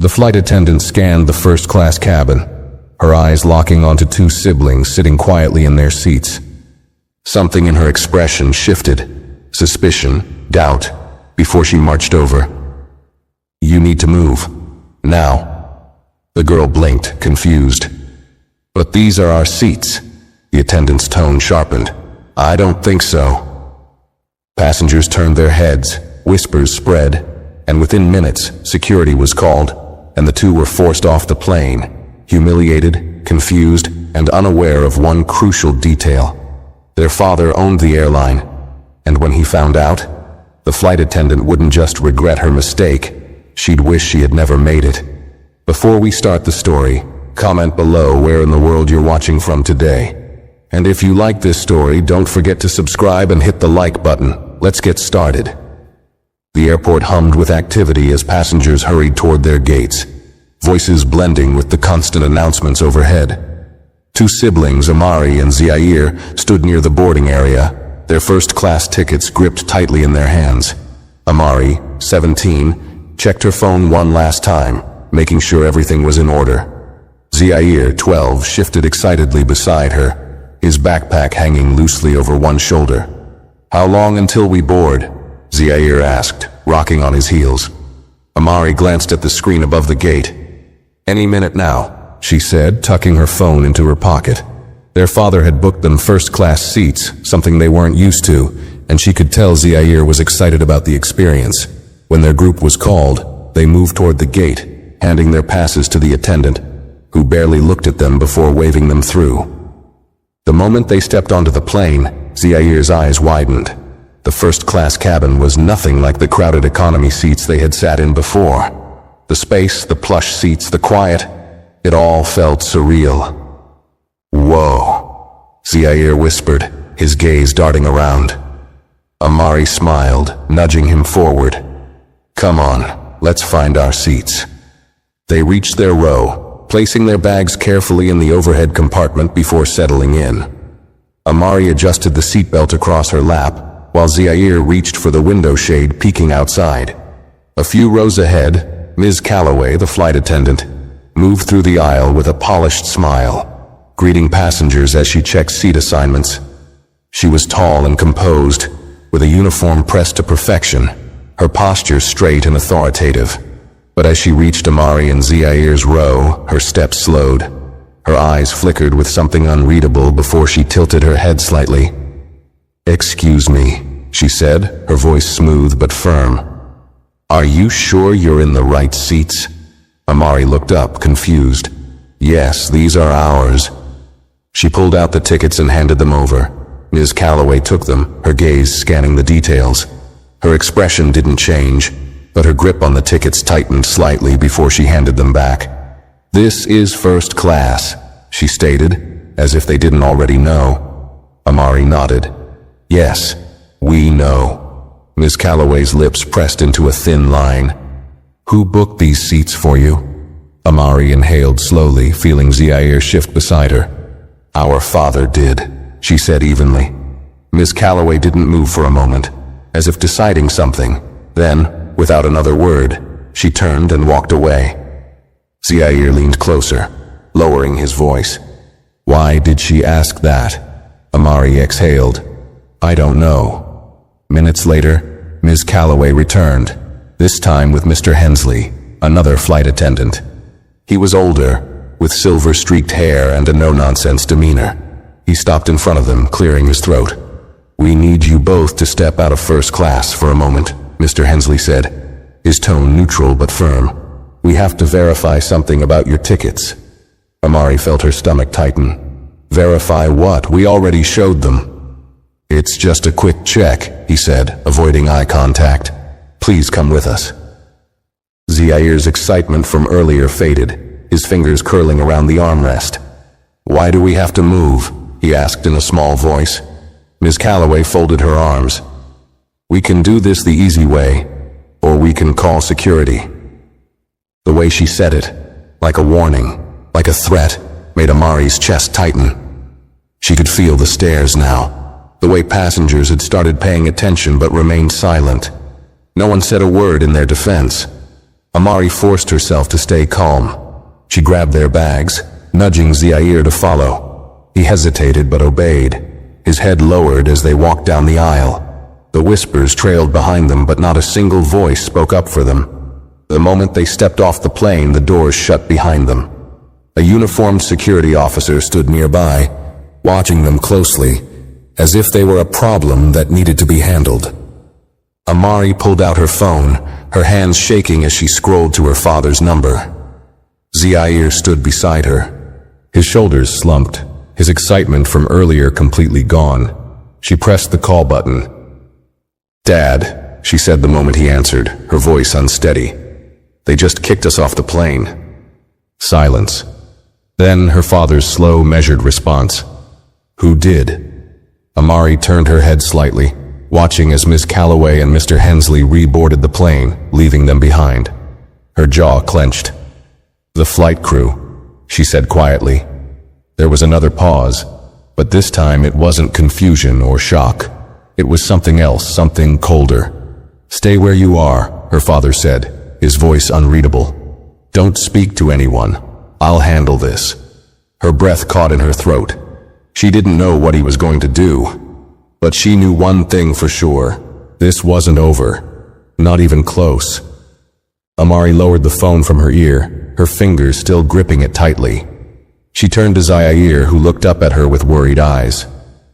The flight attendant scanned the first-class cabin, her eyes locking onto two siblings sitting quietly in their seats. Something in her expression shifted, suspicion, doubt, before she marched over. "You need to move. Now." The girl blinked, confused. "But these are our seats." The attendant's tone sharpened. "I don't think so." Passengers turned their heads, whispers spread, and within minutes, security was called, and the two were forced off the plane, humiliated, confused, and unaware of one crucial detail. Their father owned the airline, and when he found out, the flight attendant wouldn't just regret her mistake, she'd wish she had never made it. Before we start the story, comment below where in the world you're watching from today. And if you like this story, don't forget to subscribe and hit the like button. Let's get started. The airport hummed with activity as passengers hurried toward their gates, voices blending with the constant announcements overhead. Two siblings, Amari and Zaire, stood near the boarding area, their first-class tickets gripped tightly in their hands. Amari, 17, checked her phone one last time, making sure everything was in order. Zaire, 12, shifted excitedly beside her, his backpack hanging loosely over one shoulder. "How long until we board?" Zaire asked, rocking on his heels. Amari glanced at the screen above the gate. "Any minute now," she said, tucking her phone into her pocket. Their father had booked them first-class seats, something they weren't used to, and she could tell Zaire was excited about the experience. When their group was called, they moved toward the gate, handing their passes to the attendant, who barely looked at them before waving them through. The moment they stepped onto the plane, Zaire's eyes widened. The first-class cabin was nothing like the crowded economy seats they had sat in before. The space, the plush seats, the quiet, it all felt surreal. "Whoa," Zaire whispered, his gaze darting around. Amari smiled, nudging him forward. "Come on, let's find our seats." They reached their row, placing their bags carefully in the overhead compartment before settling in. Amari adjusted the seatbelt across her lap, while Zaire reached for the window shade peeking outside. A few rows ahead, Ms. Calloway, the flight attendant, moved through the aisle with a polished smile, greeting passengers as she checked seat assignments. She was tall and composed, with a uniform pressed to perfection, her posture straight and authoritative. But as she reached Amari and Zaire's row, her steps slowed. Her eyes flickered with something unreadable before she tilted her head slightly. "Excuse me," she said, her voice smooth but firm. "Are you sure you're in the right seats?" Amari looked up, confused. "Yes, these are ours." She pulled out the tickets and handed them over. Ms. Calloway took them, her gaze scanning the details. Her expression didn't change, but her grip on the tickets tightened slightly before she handed them back. "This is first class," she stated, as if they didn't already know. Amari nodded. "Yes, we know." Ms. Calloway's lips pressed into a thin line. "Who booked these seats for you?" Amari inhaled slowly, feeling Zaire shift beside her. "Our father did," she said evenly. Ms. Calloway didn't move for a moment, as if deciding something. Then, without another word, she turned and walked away. Zaire leaned closer, lowering his voice. "Why did she ask that?" Amari exhaled. "I don't know." Minutes later, Ms. Calloway returned, this time with Mr. Hensley, another flight attendant. He was older, with silver-streaked hair and a no-nonsense demeanor. He stopped in front of them, clearing his throat. "We need you both to step out of first class for a moment," Mr. Hensley said, his tone neutral but firm. "We have to verify something about your tickets." Amari felt her stomach tighten. "Verify what? We already showed them." "It's just a quick check," he said, avoiding eye contact. "Please come with us." Zaire's excitement from earlier faded, his fingers curling around the armrest. "Why do we have to move?" he asked in a small voice. Ms. Calloway folded her arms. "We can do this the easy way, or we can call security." The way she said it, like a warning, like a threat, made Amari's chest tighten. She could feel the stares now, the way passengers had started paying attention but remained silent. No one said a word in their defense. Amari forced herself to stay calm. She grabbed their bags, nudging Zaire to follow. He hesitated but obeyed, his head lowered as they walked down the aisle. The whispers trailed behind them, but not a single voice spoke up for them. The moment they stepped off the plane, the doors shut behind them. A uniformed security officer stood nearby, watching them closely, as if they were a problem that needed to be handled. Amari pulled out her phone, her hands shaking as she scrolled to her father's number. Zaire stood beside her. His shoulders slumped, his excitement from earlier completely gone. She pressed the call button. "Dad," she said the moment he answered, her voice unsteady. "They just kicked us off the plane." Silence. Then her father's slow, measured response. "Who did?" Amari turned her head slightly, watching as Miss Calloway and Mr. Hensley reboarded the plane, leaving them behind. Her jaw clenched. "The flight crew," she said quietly. There was another pause, but this time it wasn't confusion or shock. It was something else, something colder. "Stay where you are," her father said, his voice unreadable. "Don't speak to anyone. I'll handle this." Her breath caught in her throat. She didn't know what he was going to do, but she knew one thing for sure. This wasn't over. Not even close. Amari lowered the phone from her ear, her fingers still gripping it tightly. She turned to Zaire, who looked up at her with worried eyes.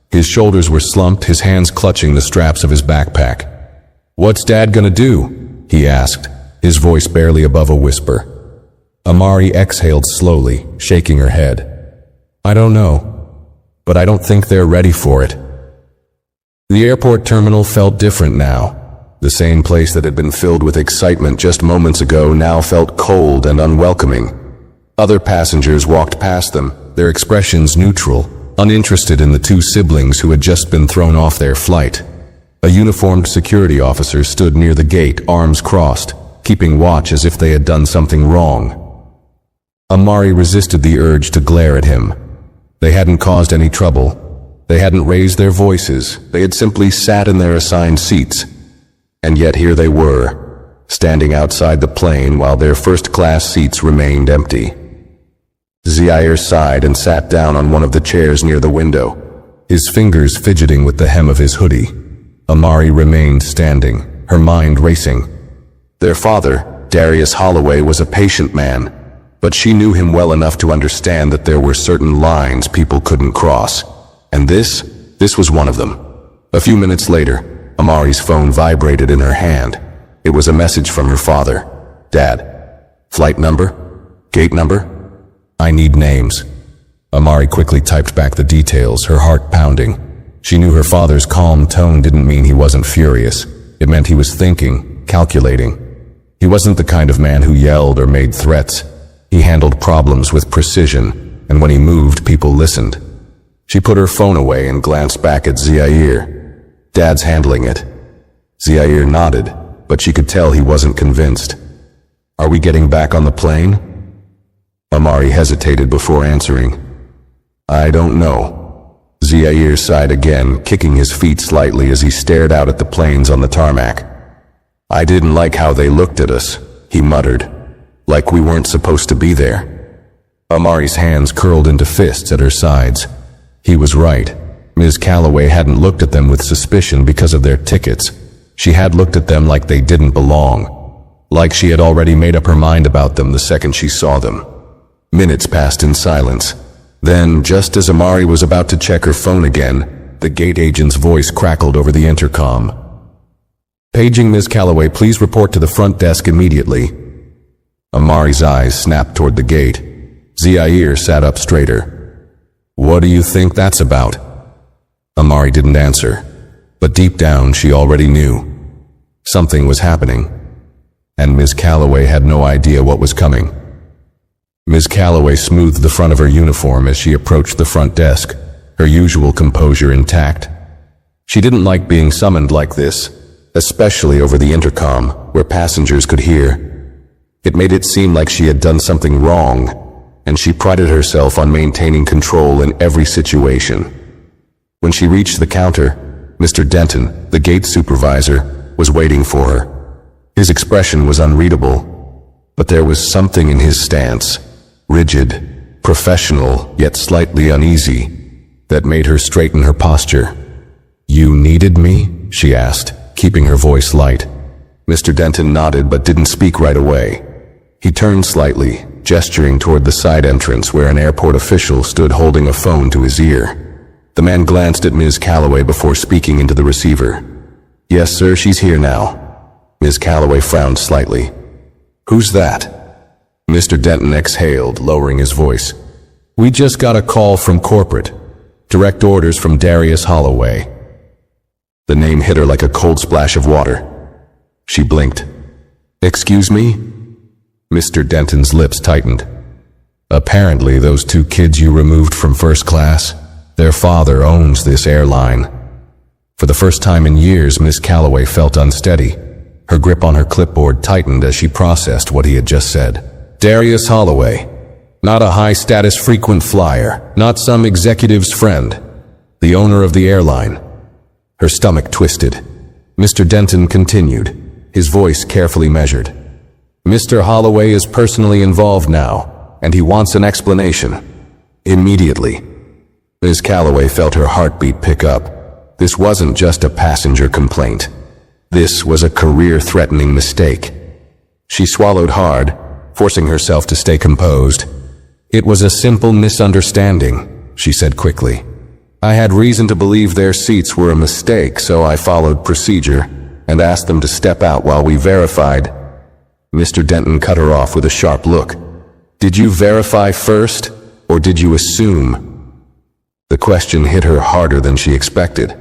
His shoulders were slumped, his hands clutching the straps of his backpack. "What's Dad gonna do?" he asked, his voice barely above a whisper. Amari exhaled slowly, shaking her head. "I don't know, but I don't think they're ready for it." The airport terminal felt different now. The same place that had been filled with excitement just moments ago now felt cold and unwelcoming. Other passengers walked past them, their expressions neutral, uninterested in the two siblings who had just been thrown off their flight. A uniformed security officer stood near the gate, arms crossed, keeping watch as if they had done something wrong. Amari resisted the urge to glare at him. They hadn't caused any trouble. They hadn't raised their voices. They had simply sat in their assigned seats. And yet here they were, standing outside the plane while their first-class seats remained empty. Zaire sighed and sat down on one of the chairs near the window, his fingers fidgeting with the hem of his hoodie. Amari remained standing, her mind racing. Their father, Darius Holloway, was a patient man, but she knew him well enough to understand that there were certain lines people couldn't cross. And this was one of them. A few minutes later, Amari's phone vibrated in her hand. It was a message from her father. "Dad, flight number? Gate number?" "I need names." Amari quickly typed back the details, her heart pounding. She knew her father's calm tone didn't mean he wasn't furious. It meant he was thinking, calculating. He wasn't the kind of man who yelled or made threats. He handled problems with precision, and when he moved, people listened. She put her phone away and glanced back at Zaire. "Dad's handling it." Zaire nodded, but she could tell he wasn't convinced. "Are we getting back on the plane?" Amari hesitated before answering. "I don't know." Zaire sighed again, kicking his feet slightly as he stared out at the planes on the tarmac. "I didn't like how they looked at us," he muttered, "like we weren't supposed to be there." Amari's hands curled into fists at her sides. He was right. Ms. Calloway hadn't looked at them with suspicion because of their tickets. She had looked at them like they didn't belong, like she had already made up her mind about them the second she saw them. Minutes passed in silence. Then, just as Amari was about to check her phone again, the gate agent's voice crackled over the intercom. "Paging Ms. Calloway, please report to the front desk immediately." Amari's eyes snapped toward the gate. Zaire sat up straighter. "What do you think that's about?" Amari didn't answer, but deep down she already knew. Something was happening, and Ms. Calloway had no idea what was coming. Ms. Calloway smoothed the front of her uniform as she approached the front desk, her usual composure intact. She didn't like being summoned like this, especially over the intercom, where passengers could hear. It made it seem like she had done something wrong, and she prided herself on maintaining control in every situation. When she reached the counter, Mr. Denton, the gate supervisor, was waiting for her. His expression was unreadable. But there was something in his stance, rigid, professional, yet slightly uneasy, that made her straighten her posture. "You needed me?" she asked, keeping her voice light. Mr. Denton nodded but didn't speak right away. He turned slightly, gesturing toward the side entrance where an airport official stood holding a phone to his ear. The man glanced at Ms. Calloway before speaking into the receiver. "Yes, sir, she's here now." Ms. Calloway frowned slightly. "Who's that?" Mr. Denton exhaled, lowering his voice. "We just got a call from corporate. Direct orders from Darius Holloway." The name hit her like a cold splash of water. She blinked. "Excuse me?" Mr. Denton's lips tightened. "Apparently those 2 kids you removed from first class, their father owns this airline." For the first time in years, Miss Calloway felt unsteady. Her grip on her clipboard tightened as she processed what he had just said. Darius Holloway. Not a high-status frequent flyer, not some executive's friend. The owner of the airline. Her stomach twisted. Mr. Denton continued, his voice carefully measured. "Mr. Holloway is personally involved now, and he wants an explanation. Immediately." Ms. Calloway felt her heartbeat pick up. This wasn't just a passenger complaint. This was a career-threatening mistake. She swallowed hard, forcing herself to stay composed. "It was a simple misunderstanding," she said quickly. "I had reason to believe their seats were a mistake, so I followed procedure and asked them to step out while we verified." Mr. Denton cut her off with a sharp look. "Did you verify first, or did you assume?" The question hit her harder than she expected.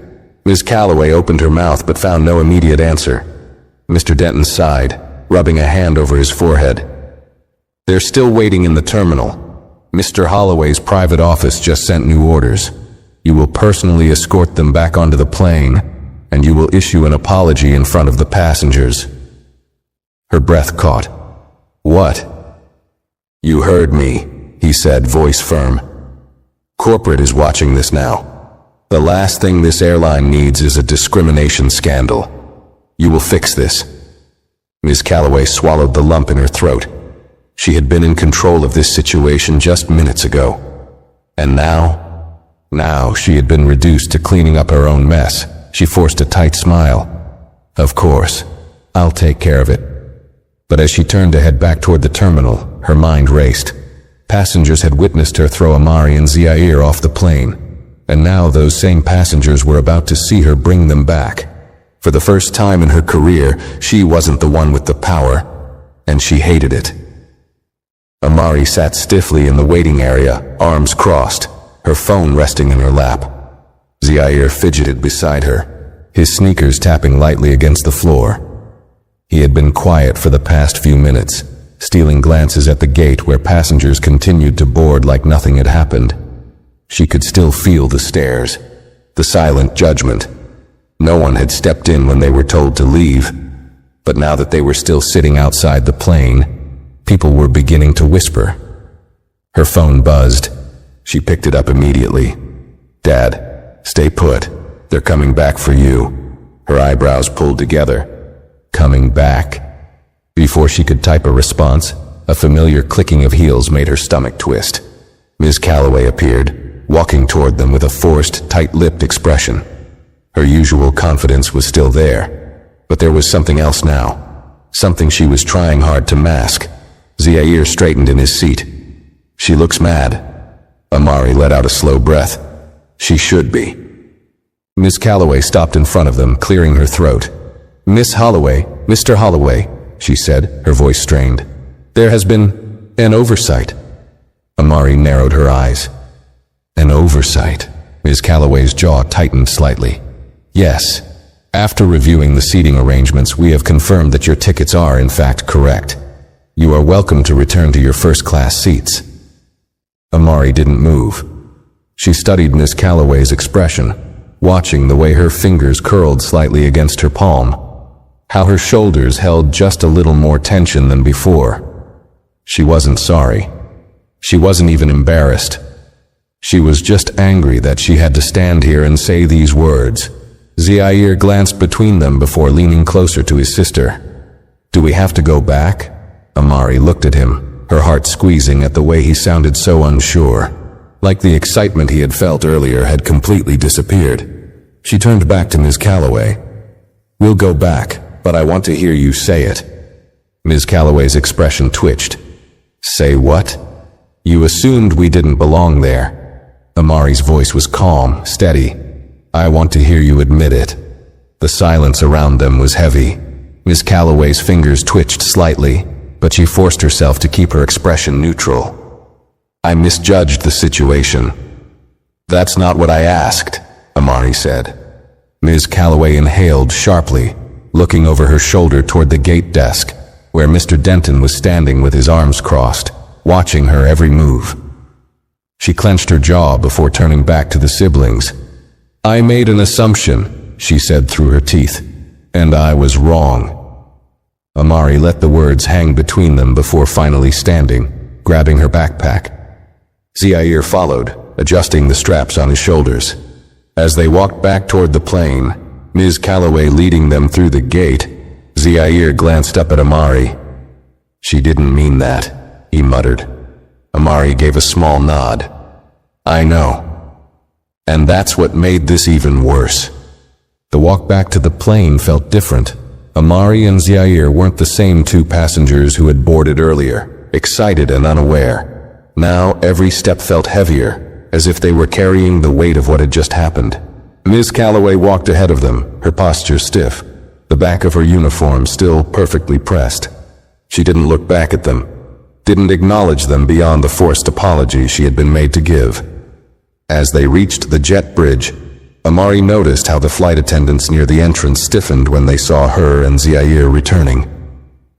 Ms. Calloway opened her mouth but found no immediate answer. Mr. Denton sighed, rubbing a hand over his forehead. "They're still waiting in the terminal. Mr. Holloway's private office just sent new orders. You will personally escort them back onto the plane, and you will issue an apology in front of the passengers." Her breath caught. "What?" "You heard me," he said, voice firm. "Corporate is watching this now. The last thing this airline needs is a discrimination scandal. You will fix this." Ms. Calloway swallowed the lump in her throat. She had been in control of this situation just minutes ago. And now she had been reduced to cleaning up her own mess. She forced a tight smile. "Of course, I'll take care of it." But as she turned to head back toward the terminal, her mind raced. Passengers had witnessed her throw Amari and Zaire off the plane, and now those same passengers were about to see her bring them back. For the first time in her career, she wasn't the one with the power, and she hated it. Amari sat stiffly in the waiting area, arms crossed, her phone resting in her lap. Zaire fidgeted beside her, his sneakers tapping lightly against the floor. He had been quiet for the past few minutes, stealing glances at the gate where passengers continued to board like nothing had happened. She could still feel the stares, the silent judgment. No one had stepped in when they were told to leave, but now that they were still sitting outside the plane, people were beginning to whisper. Her phone buzzed. She picked it up immediately. "Dad, stay put. They're coming back for you." Her eyebrows pulled together. "Coming back?" Before she could type a response, a familiar clicking of heels made her stomach twist. Ms. Calloway appeared, walking toward them with a forced, tight-lipped expression. Her usual confidence was still there, but there was something else now, something she was trying hard to mask. Zaire straightened in his seat. "She looks mad." Amari let out a slow breath. "She should be." Miss Calloway stopped in front of them, clearing her throat. "Miss Holloway, Mr. Holloway," she said, her voice strained. "There has been an oversight." Amari narrowed her eyes. "An oversight?" Ms. Calloway's jaw tightened slightly. "Yes. After reviewing the seating arrangements, we have confirmed that your tickets are, in fact, correct. You are welcome to return to your first-class seats." Amari didn't move. She studied Miss Calloway's expression, watching the way her fingers curled slightly against her palm, how her shoulders held just a little more tension than before. She wasn't sorry. She wasn't even embarrassed. She was just angry that she had to stand here and say these words. Zaire glanced between them before leaning closer to his sister. "Do we have to go back?" Amari looked at him, her heart squeezing at the way he sounded so unsure. Like the excitement he had felt earlier had completely disappeared. She turned back to Ms. Calloway. "We'll go back, but I want to hear you say it." Ms. Calloway's expression twitched. "Say what? You assumed we didn't belong there." Amari's voice was calm, steady. "I want to hear you admit it." The silence around them was heavy. Ms. Calloway's fingers twitched slightly, but she forced herself to keep her expression neutral. "I misjudged the situation." "That's not what I asked," Amari said. Ms. Calloway inhaled sharply, looking over her shoulder toward the gate desk, where Mr. Denton was standing with his arms crossed, watching her every move. She clenched her jaw before turning back to the siblings. "I made an assumption," she said through her teeth, "and I was wrong." Amari let the words hang between them before finally standing, grabbing her backpack. Zaire followed, adjusting the straps on his shoulders. As they walked back toward the plane, Ms. Calloway leading them through the gate, Zaire glanced up at Amari. "She didn't mean that," he muttered. Amari gave a small nod. "I know." And that's what made this even worse. The walk back to the plane felt different. Amari and Zaire weren't the same two passengers who had boarded earlier, excited and unaware. Now every step felt heavier, as if they were carrying the weight of what had just happened. Ms. Calloway walked ahead of them, her posture stiff, the back of her uniform still perfectly pressed. She didn't look back at them, didn't acknowledge them beyond the forced apology she had been made to give. As they reached the jet bridge, Amari noticed how the flight attendants near the entrance stiffened when they saw her and Zaire returning.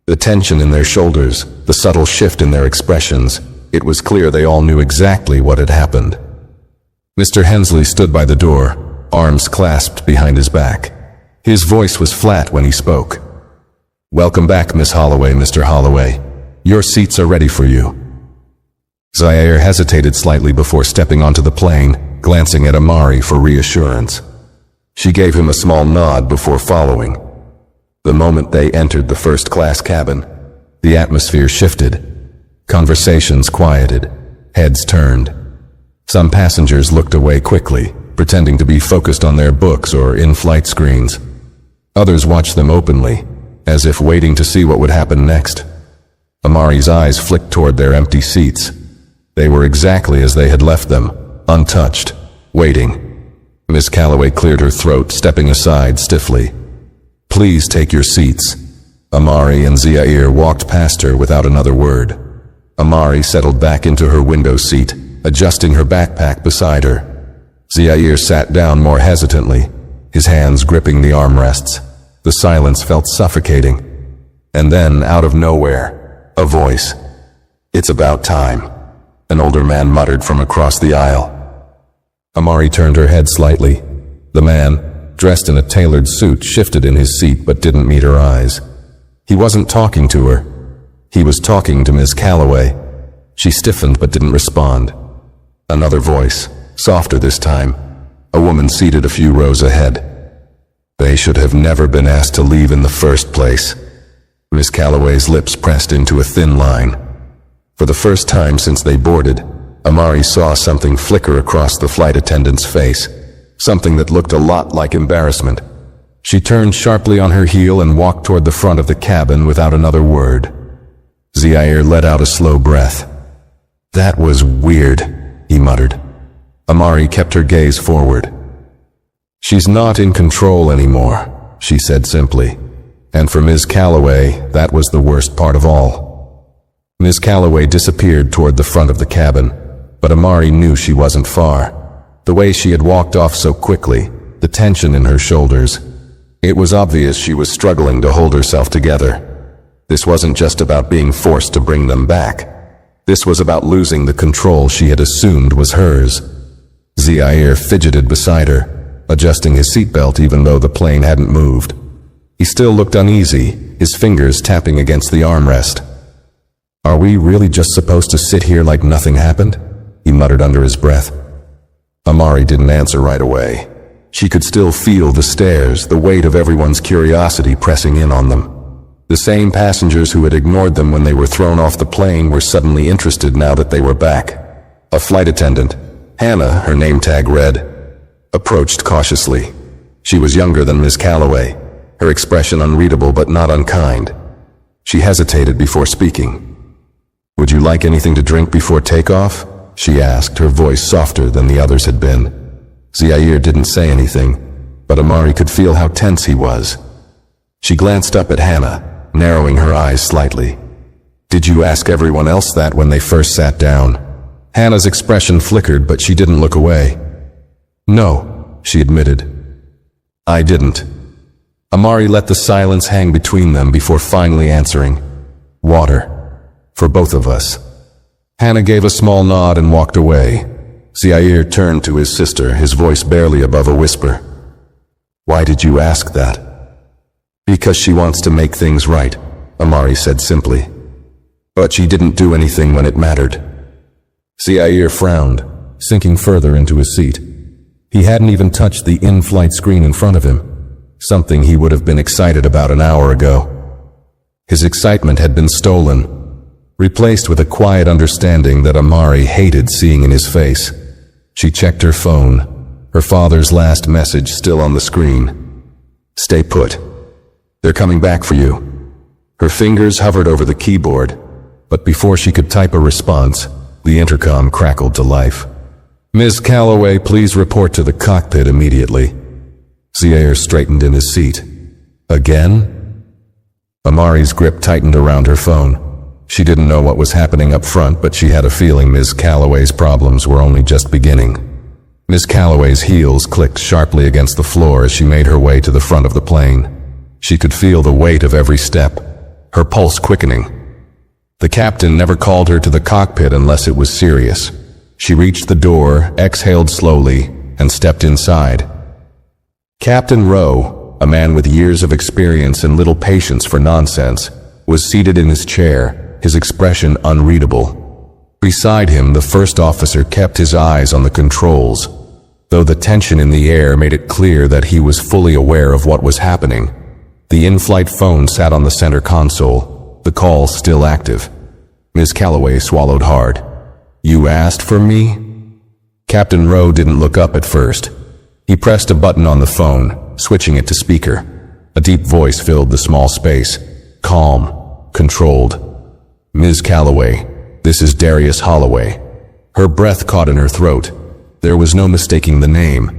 The tension in their shoulders, the subtle shift in their expressions, it was clear they all knew exactly what had happened. Mr. Hensley stood by the door, arms clasped behind his back. His voice was flat when he spoke. "Welcome back, Miss Holloway, Mr. Holloway. Your seats are ready for you." Zaire hesitated slightly before stepping onto the plane, glancing at Amari for reassurance. She gave him a small nod before following. The moment they entered the first-class cabin, the atmosphere shifted. Conversations quieted, heads turned. Some passengers looked away quickly, pretending to be focused on their books or in-flight screens. Others watched them openly, as if waiting to see what would happen next. Amari's eyes flicked toward their empty seats. They were exactly as they had left them, untouched, waiting. Miss Calloway cleared her throat, stepping aside stiffly. "Please take your seats." Amari and Zaire walked past her without another word. Amari settled back into her window seat, adjusting her backpack beside her. Zaire sat down more hesitantly, his hands gripping the armrests. The silence felt suffocating. And then, out of nowhere, a voice. "It's about time," an older man muttered from across the aisle. Amari turned her head slightly. The man, dressed in a tailored suit, shifted in his seat but didn't meet her eyes. He wasn't talking to her. He was talking to Ms. Calloway. She stiffened but didn't respond. Another voice, softer this time, a woman seated a few rows ahead. "They should have never been asked to leave in the first place." Ms. Calloway's lips pressed into a thin line. For the first time since they boarded, Amari saw something flicker across the flight attendant's face, something that looked a lot like embarrassment. She turned sharply on her heel and walked toward the front of the cabin without another word. Zaire let out a slow breath. "That was weird," he muttered. Amari kept her gaze forward. "She's not in control anymore," she said simply. And for Ms. Calloway, that was the worst part of all. Ms. Calloway disappeared toward the front of the cabin, but Amari knew she wasn't far. The way she had walked off so quickly, the tension in her shoulders. It was obvious she was struggling to hold herself together. This wasn't just about being forced to bring them back. This was about losing the control she had assumed was hers. Zaire fidgeted beside her, adjusting his seatbelt even though the plane hadn't moved. He still looked uneasy, his fingers tapping against the armrest. "Are we really just supposed to sit here like nothing happened?" he muttered under his breath. Amari didn't answer right away. She could still feel the stares, the weight of everyone's curiosity pressing in on them. The same passengers who had ignored them when they were thrown off the plane were suddenly interested now that they were back. A flight attendant, Hannah, her name tag read, approached cautiously. She was younger than Miss Calloway, her expression unreadable but not unkind. She hesitated before speaking. "Would you like anything to drink before takeoff?" she asked, her voice softer than the others had been. Zaire didn't say anything, but Amari could feel how tense he was. She glanced up at Hannah, narrowing her eyes slightly. "Did you ask everyone else that when they first sat down?" Hannah's expression flickered, but she didn't look away. "No," she admitted. "I didn't." Amari let the silence hang between them before finally answering. "Water. For both of us." Hannah gave a small nod and walked away. Zaire turned to his sister, his voice barely above a whisper. "Why did you ask that?" "Because she wants to make things right," Amari said simply. "But she didn't do anything when it mattered." Zaire frowned, sinking further into his seat. He hadn't even touched the in-flight screen in front of him, something he would have been excited about an hour ago. His excitement had been stolen, replaced with a quiet understanding that Amari hated seeing in his face. She checked her phone, her father's last message still on the screen. "Stay put. They're coming back for you." Her fingers hovered over the keyboard, but before she could type a response, the intercom crackled to life. "Ms. Calloway, please report to the cockpit immediately." Zaire straightened in his seat. "Again?" Amari's grip tightened around her phone. She didn't know what was happening up front, but she had a feeling Ms. Calloway's problems were only just beginning. Ms. Calloway's heels clicked sharply against the floor as she made her way to the front of the plane. She could feel the weight of every step, her pulse quickening. The captain never called her to the cockpit unless it was serious. She reached the door, exhaled slowly, and stepped inside. Captain Rowe, a man with years of experience and little patience for nonsense, was seated in his chair, his expression unreadable. Beside him, the first officer kept his eyes on the controls, though the tension in the air made it clear that he was fully aware of what was happening. The in-flight phone sat on the center console, the call still active. Ms. Calloway swallowed hard. "You asked for me?" Captain Rowe didn't look up at first. He pressed a button on the phone, switching it to speaker. A deep voice filled the small space, calm, controlled. "Ms. Calloway, this is Darius Holloway." Her breath caught in her throat. There was no mistaking the name.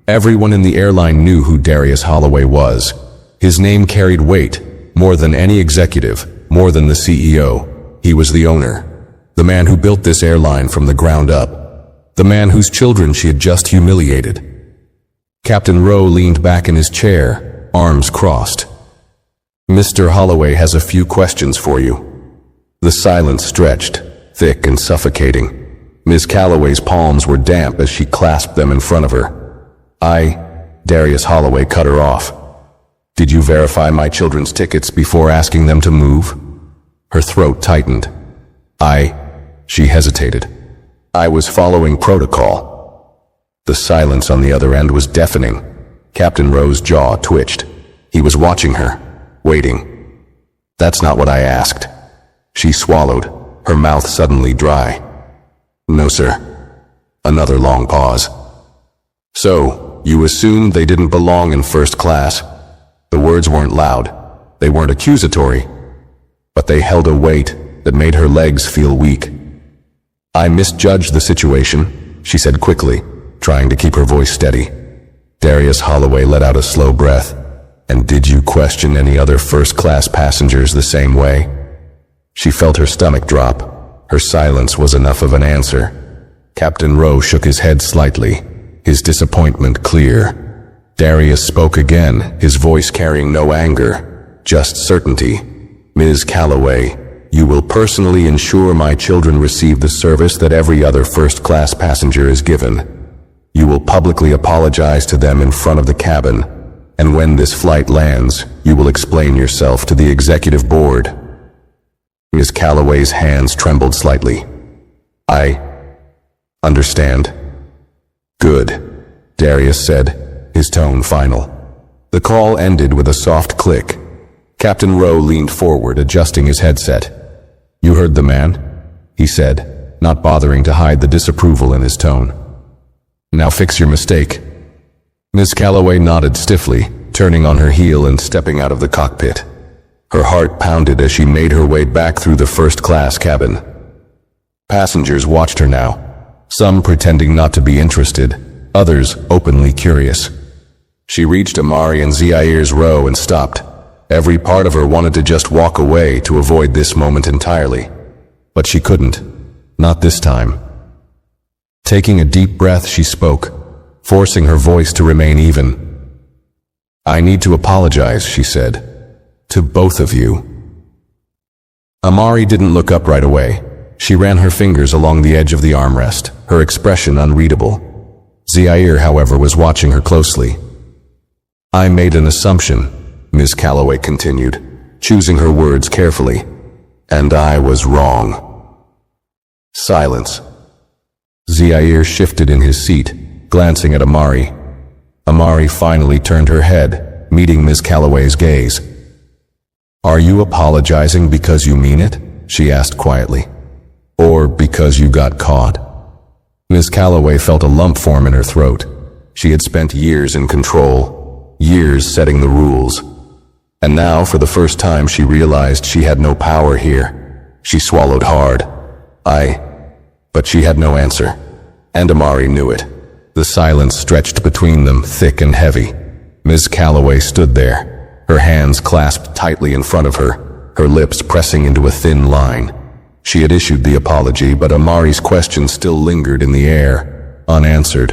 Everyone in the airline knew who Darius Holloway was. His name carried weight, more than any executive, more than the CEO. He was the owner, the man who built this airline from the ground up, the man whose children she had just humiliated. Captain Rowe leaned back in his chair, arms crossed. "Mr. Holloway has a few questions for you." The silence stretched, thick and suffocating. Ms. Calloway's palms were damp as she clasped them in front of her. Darius Holloway cut her off. "Did you verify my children's tickets before asking them to move?" Her throat tightened. She hesitated. "I was following protocol." The silence on the other end was deafening. Captain Rowe's jaw twitched. He was watching her, waiting. "That's not what I asked." She swallowed, her mouth suddenly dry. "No, sir." Another long pause. "So, you assumed they didn't belong in first class?" The words weren't loud. They weren't accusatory. But they held a weight that made her legs feel weak. "I misjudged the situation," she said quickly, trying to keep her voice steady. Darius Holloway let out a slow breath. "And did you question any other first-class passengers the same way?" She felt her stomach drop. Her silence was enough of an answer. Captain Rowe shook his head slightly, his disappointment clear. Darius spoke again, his voice carrying no anger, just certainty. "Ms. Calloway, you will personally ensure my children receive the service that every other first-class passenger is given. You will publicly apologize to them in front of the cabin, and when this flight lands, you will explain yourself to the executive board." Ms. Calloway's hands trembled slightly. "I understand." "Good," Darius said, his tone final. The call ended with a soft click. Captain Rowe leaned forward, adjusting his headset. "You heard the man?" he said, not bothering to hide the disapproval in his tone. "Now fix your mistake." Miss Calloway nodded stiffly, turning on her heel and stepping out of the cockpit. Her heart pounded as she made her way back through the first-class cabin. Passengers watched her now, some pretending not to be interested, others openly curious. She reached Amari and Zair's row and stopped. Every part of her wanted to just walk away to avoid this moment entirely. But she couldn't. Not this time. Taking a deep breath, she spoke, forcing her voice to remain even. "I need to apologize," she said. "To both of you." Amari didn't look up right away. She ran her fingers along the edge of the armrest, her expression unreadable. Zair, however, was watching her closely. "I made an assumption," Miss Calloway continued, choosing her words carefully. "And I was wrong." Silence. Zair shifted in his seat, glancing at Amari. Amari finally turned her head, meeting Miss Calloway's gaze. "Are you apologizing because you mean it?" she asked quietly. "Or because you got caught?" Miss Calloway felt a lump form in her throat. She had spent years in control, years setting the rules. And now, for the first time, she realized she had no power here. She swallowed hard. But she had no answer. And Amari knew it. The silence stretched between them, thick and heavy. Miss Calloway stood there, her hands clasped tightly in front of her, her lips pressing into a thin line. She had issued the apology, but Amari's question still lingered in the air, unanswered.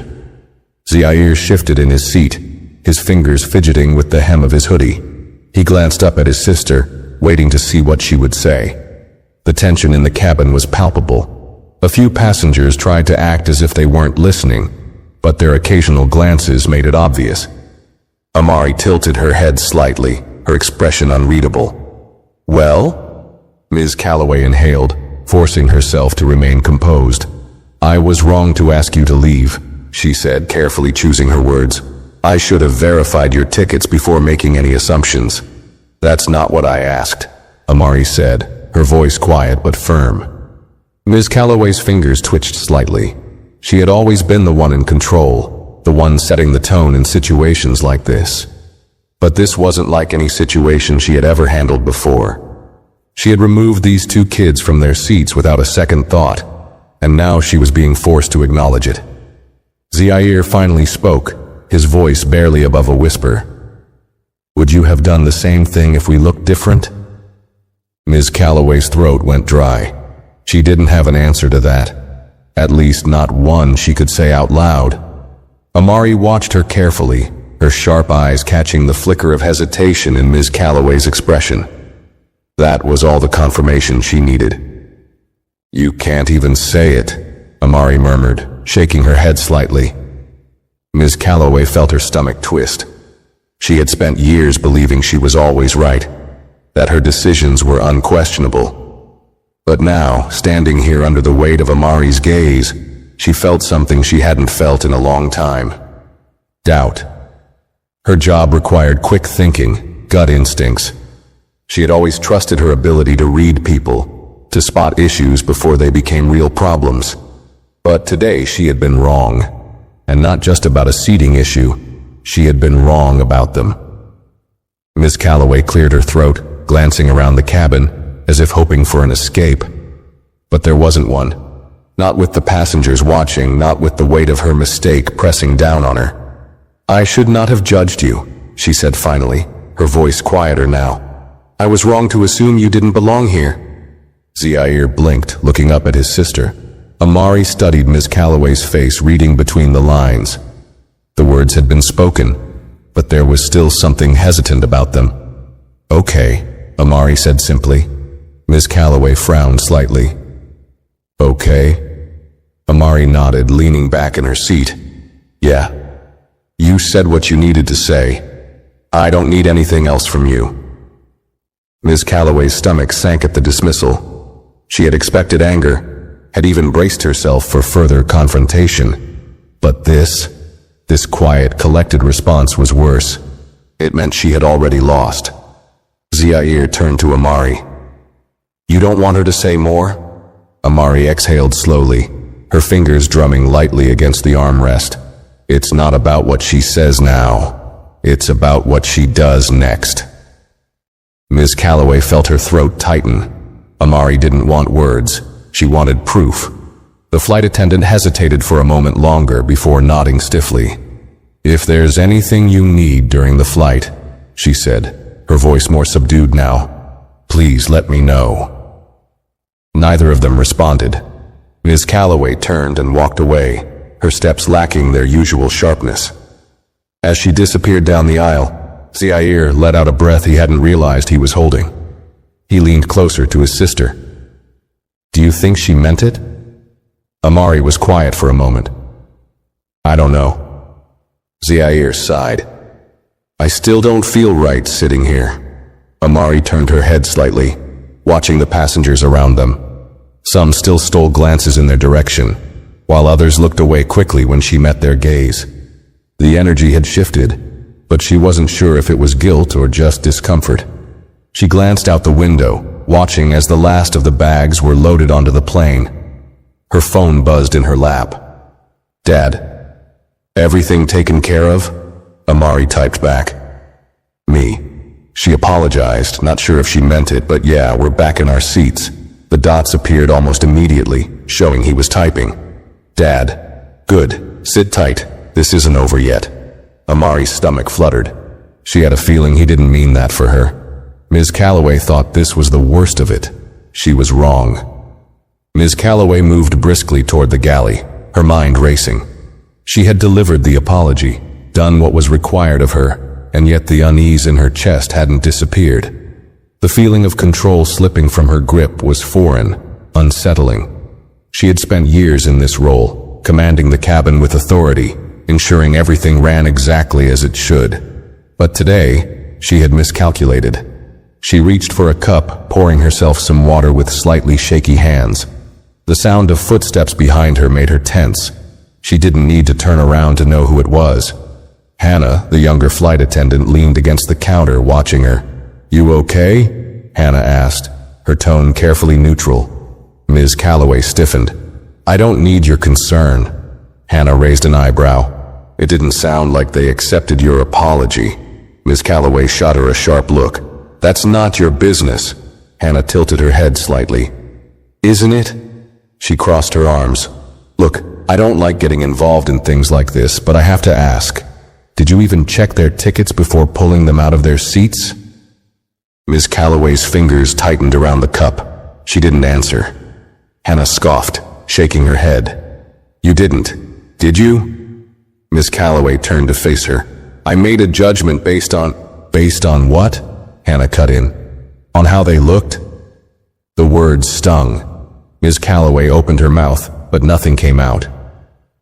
Zair shifted in his seat, his fingers fidgeting with the hem of his hoodie. He glanced up at his sister, waiting to see what she would say. The tension in the cabin was palpable. A few passengers tried to act as if they weren't listening, but their occasional glances made it obvious. Amari tilted her head slightly, her expression unreadable. "Well?" Ms. Calloway inhaled, forcing herself to remain composed. "I was wrong to ask you to leave," she said, carefully choosing her words. "I should have verified your tickets before making any assumptions." "That's not what I asked," Amari said, her voice quiet but firm. Ms. Calloway's fingers twitched slightly. She had always been the one in control, the one setting the tone in situations like this. But this wasn't like any situation she had ever handled before. She had removed these two kids from their seats without a second thought, and now she was being forced to acknowledge it. Zair finally spoke, his voice barely above a whisper. "Would you have done the same thing if we looked different?" Ms. Calloway's throat went dry. She didn't have an answer to that. At least not one she could say out loud. Amari watched her carefully, her sharp eyes catching the flicker of hesitation in Ms. Calloway's expression. That was all the confirmation she needed. "You can't even say it," Amari murmured, shaking her head slightly. Ms. Calloway felt her stomach twist. She had spent years believing she was always right, that her decisions were unquestionable. But now, standing here under the weight of Amari's gaze, she felt something she hadn't felt in a long time. Doubt. Her job required quick thinking, gut instincts. She had always trusted her ability to read people, to spot issues before they became real problems. But today she had been wrong. And not just about a seating issue, she had been wrong about them. Miss Calloway cleared her throat, glancing around the cabin, as if hoping for an escape. But there wasn't one. Not with the passengers watching, not with the weight of her mistake pressing down on her. "I should not have judged you," she said finally, her voice quieter now. "I was wrong to assume you didn't belong here." Zair blinked, looking up at his sister. Amari studied Miss Calloway's face, reading between the lines. The words had been spoken, but there was still something hesitant about them. "Okay," Amari said simply. Miss Calloway frowned slightly. "Okay?" Amari nodded, leaning back in her seat. "Yeah. You said what you needed to say. I don't need anything else from you." Miss Calloway's stomach sank at the dismissal. She had expected anger, had even braced herself for further confrontation. But this quiet, collected response was worse. It meant she had already lost. Zaire turned to Amari. You don't want her to say more? Amari exhaled slowly, her fingers drumming lightly against the armrest. It's not about what she says now. It's about what she does next. Ms. Calloway felt her throat tighten. Amari didn't want words. She wanted proof. The flight attendant hesitated for a moment longer before nodding stiffly. If there's anything you need during the flight, she said, her voice more subdued now, please let me know. Neither of them responded. Ms. Calloway turned and walked away, her steps lacking their usual sharpness. As she disappeared down the aisle, Zaire let out a breath he hadn't realized he was holding. He leaned closer to his sister. Do you think she meant it? Amari was quiet for a moment. I don't know. Zaire sighed. I still don't feel right sitting here. Amari turned her head slightly, watching the passengers around them. Some still stole glances in their direction, while others looked away quickly when she met their gaze. The energy had shifted, but she wasn't sure if it was guilt or just discomfort. She glanced out the window, watching as the last of the bags were loaded onto the plane. Her phone buzzed in her lap. Dad, everything taken care of? Amari typed back. Me. She apologized, not sure if she meant it, but yeah, we're back in our seats. The dots appeared almost immediately, showing he was typing. Dad. Good. Sit tight. This isn't over yet. Amari's stomach fluttered. She had a feeling he didn't mean that for her. Ms. Calloway thought this was the worst of it. She was wrong. Ms. Calloway moved briskly toward the galley, her mind racing. She had delivered the apology, done what was required of her, and yet the unease in her chest hadn't disappeared. The feeling of control slipping from her grip was foreign, unsettling. She had spent years in this role, commanding the cabin with authority, ensuring everything ran exactly as it should. But today, she had miscalculated. She reached for a cup, pouring herself some water with slightly shaky hands. The sound of footsteps behind her made her tense. She didn't need to turn around to know who it was. Hannah, the younger flight attendant, leaned against the counter, watching her. You okay? Hannah asked, her tone carefully neutral. Ms. Calloway stiffened. I don't need your concern. Hannah raised an eyebrow. It didn't sound like they accepted your apology. Ms. Calloway shot her a sharp look. That's not your business. Hannah tilted her head slightly. Isn't it? She crossed her arms. Look, I don't like getting involved in things like this, but I have to ask. Did you even check their tickets before pulling them out of their seats? Ms. Calloway's fingers tightened around the cup. She didn't answer. Hannah scoffed, shaking her head. You didn't, did you? Ms. Calloway turned to face her. I made a judgment based on... Based on what? Hannah cut in. On how they looked? The words stung. Ms. Calloway opened her mouth, but nothing came out.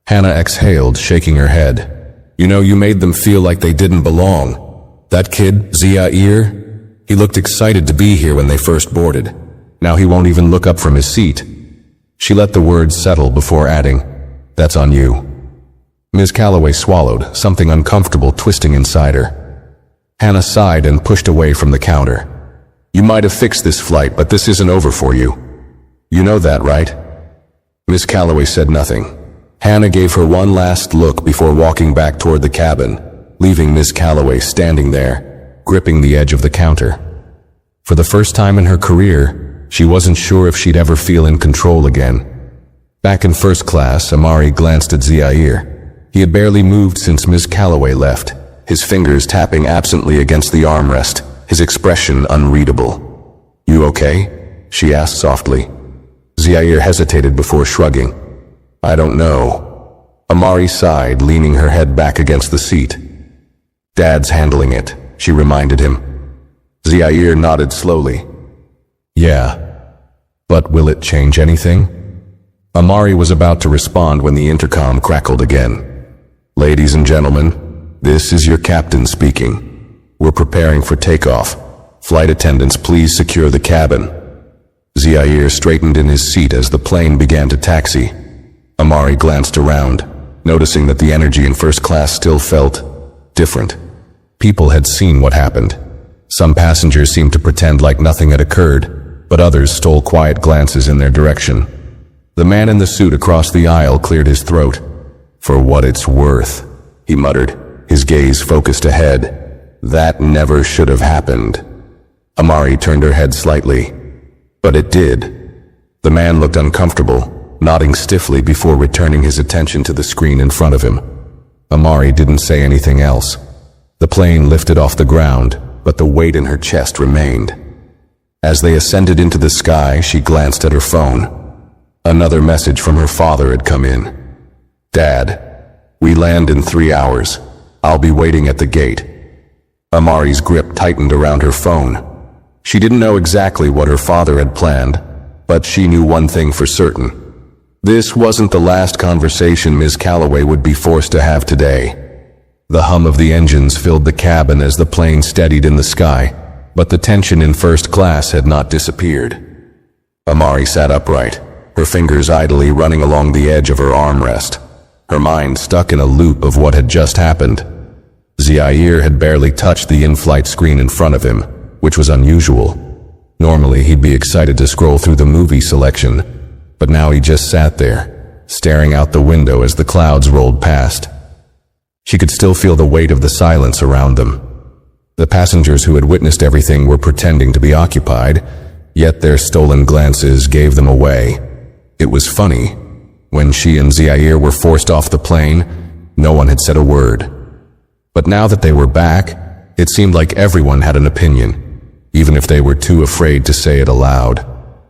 Hannah exhaled, shaking her head. You know, you made them feel like they didn't belong. That kid, Zaire, he looked excited to be here when they first boarded. Now he won't even look up from his seat. She let the words settle before adding, That's on you. Ms. Calloway swallowed, something uncomfortable twisting inside her. Hannah sighed and pushed away from the counter. You might have fixed this flight, but this isn't over for you. You know that, right? Ms. Calloway said nothing. Hannah gave her one last look before walking back toward the cabin, leaving Ms. Calloway standing there, gripping the edge of the counter. For the first time in her career, she wasn't sure if she'd ever feel in control again. Back in first class, Amari glanced at Zaire. He had barely moved since Ms. Calloway left, his fingers tapping absently against the armrest, his expression unreadable. You okay? She asked softly. Zaire hesitated before shrugging. I don't know. Amari sighed, leaning her head back against the seat. Dad's handling it, she reminded him. Zaire nodded slowly. Yeah, but will it change anything? Amari was about to respond when the intercom crackled again. Ladies and gentlemen, this is your captain speaking. We're preparing for takeoff. Flight attendants, please secure the cabin. Zaire straightened in his seat as the plane began to taxi. Amari glanced around, noticing that the energy in first class still felt different. People had seen what happened. Some passengers seemed to pretend like nothing had occurred, but others stole quiet glances in their direction. The man in the suit across the aisle cleared his throat. "For what it's worth," he muttered, his gaze focused ahead. "That never should have happened." Amari turned her head slightly. But it did. The man looked uncomfortable, nodding stiffly before returning his attention to the screen in front of him. Amari didn't say anything else. The plane lifted off the ground, but the weight in her chest remained. As they ascended into the sky, she glanced at her phone. Another message from her father had come in. "Dad, we land in 3 hours. I'll be waiting at the gate." Amari's grip tightened around her phone. She didn't know exactly what her father had planned, but she knew one thing for certain. This wasn't the last conversation Ms. Calloway would be forced to have today. The hum of the engines filled the cabin as the plane steadied in the sky, but the tension in first class had not disappeared. Amari sat upright, her fingers idly running along the edge of her armrest, her mind stuck in a loop of what had just happened. Zaire had barely touched the in-flight screen in front of him, which was unusual. Normally he'd be excited to scroll through the movie selection, but now he just sat there, staring out the window as the clouds rolled past. She could still feel the weight of the silence around them. The passengers who had witnessed everything were pretending to be occupied, yet their stolen glances gave them away. It was funny. When she and Zaire were forced off the plane, no one had said a word. But now that they were back, it seemed like everyone had an opinion, even if they were too afraid to say it aloud.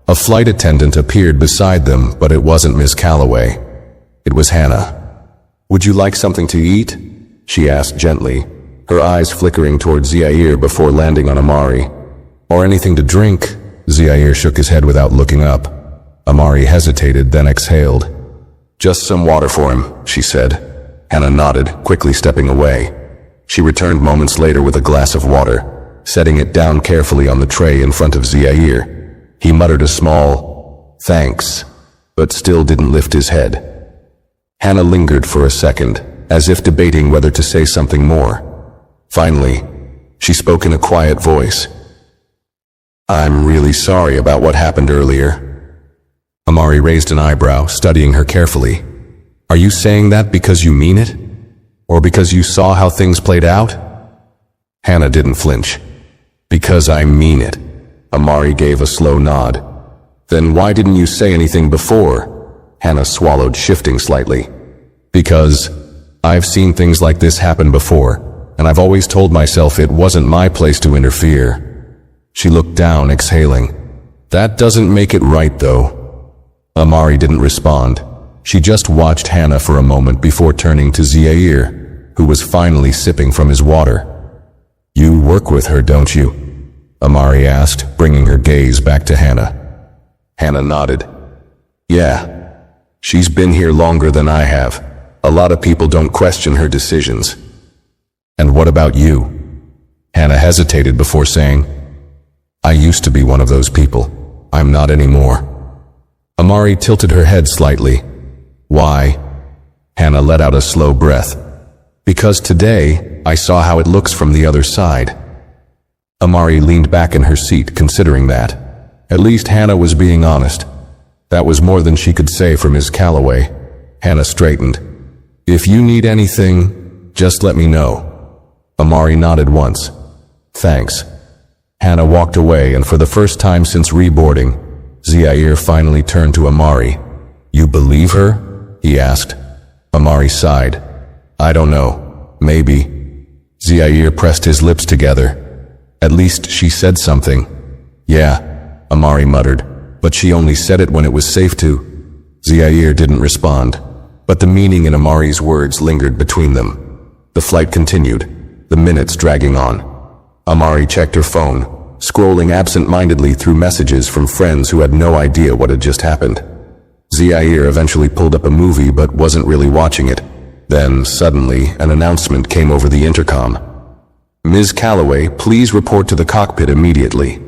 A flight attendant appeared beside them, but it wasn't Miss Calloway. It was Hannah. "Would you like something to eat?" she asked gently, her eyes flickering toward Zaire before landing on Amari. "Or anything to drink?" Zaire shook his head without looking up. Amari hesitated, then exhaled. "Just some water for him," she said. Hannah nodded, quickly stepping away. She returned moments later with a glass of water, setting it down carefully on the tray in front of Zaire. He muttered a small, "Thanks," but still didn't lift his head. Hannah lingered for a second, as if debating whether to say something more. Finally, she spoke in a quiet voice. "I'm really sorry about what happened earlier." Amari raised an eyebrow, studying her carefully. "Are you saying that because you mean it? Or because you saw how things played out?" Hannah didn't flinch. "Because I mean it." Amari gave a slow nod. "Then why didn't you say anything before?" Hannah swallowed, shifting slightly. "Because I've seen things like this happen before, and I've always told myself it wasn't my place to interfere." She looked down, exhaling. "That doesn't make it right, though." Amari didn't respond. She just watched Hannah for a moment before turning to Zaire, who was finally sipping from his water. "You work with her, don't you?" Amari asked, bringing her gaze back to Hannah. Hannah nodded. "Yeah. She's been here longer than I have. A lot of people don't question her decisions." "And what about you?" Hannah hesitated before saying, "I used to be one of those people. I'm not anymore." Amari tilted her head slightly. "Why?" Hannah let out a slow breath. "Because today, I saw how it looks from the other side." Amari leaned back in her seat, considering that. At least Hannah was being honest. That was more than she could say for Ms. Calloway. Hannah straightened. "If you need anything, just let me know." Amari nodded once. "Thanks." Hannah walked away, and for the first time since reboarding, Zaire finally turned to Amari. "You believe her?" he asked. Amari sighed. "I don't know. Maybe." Zaire pressed his lips together. "At least she said something." "Yeah," Amari muttered, "but she only said it when it was safe to." Zaire didn't respond, but the meaning in Amari's words lingered between them. The flight continued, the minutes dragging on. Amari checked her phone, scrolling absent-mindedly through messages from friends who had no idea what had just happened. Zaire eventually pulled up a movie but wasn't really watching it. Then, suddenly, an announcement came over the intercom. "Ms. Calloway, please report to the cockpit immediately."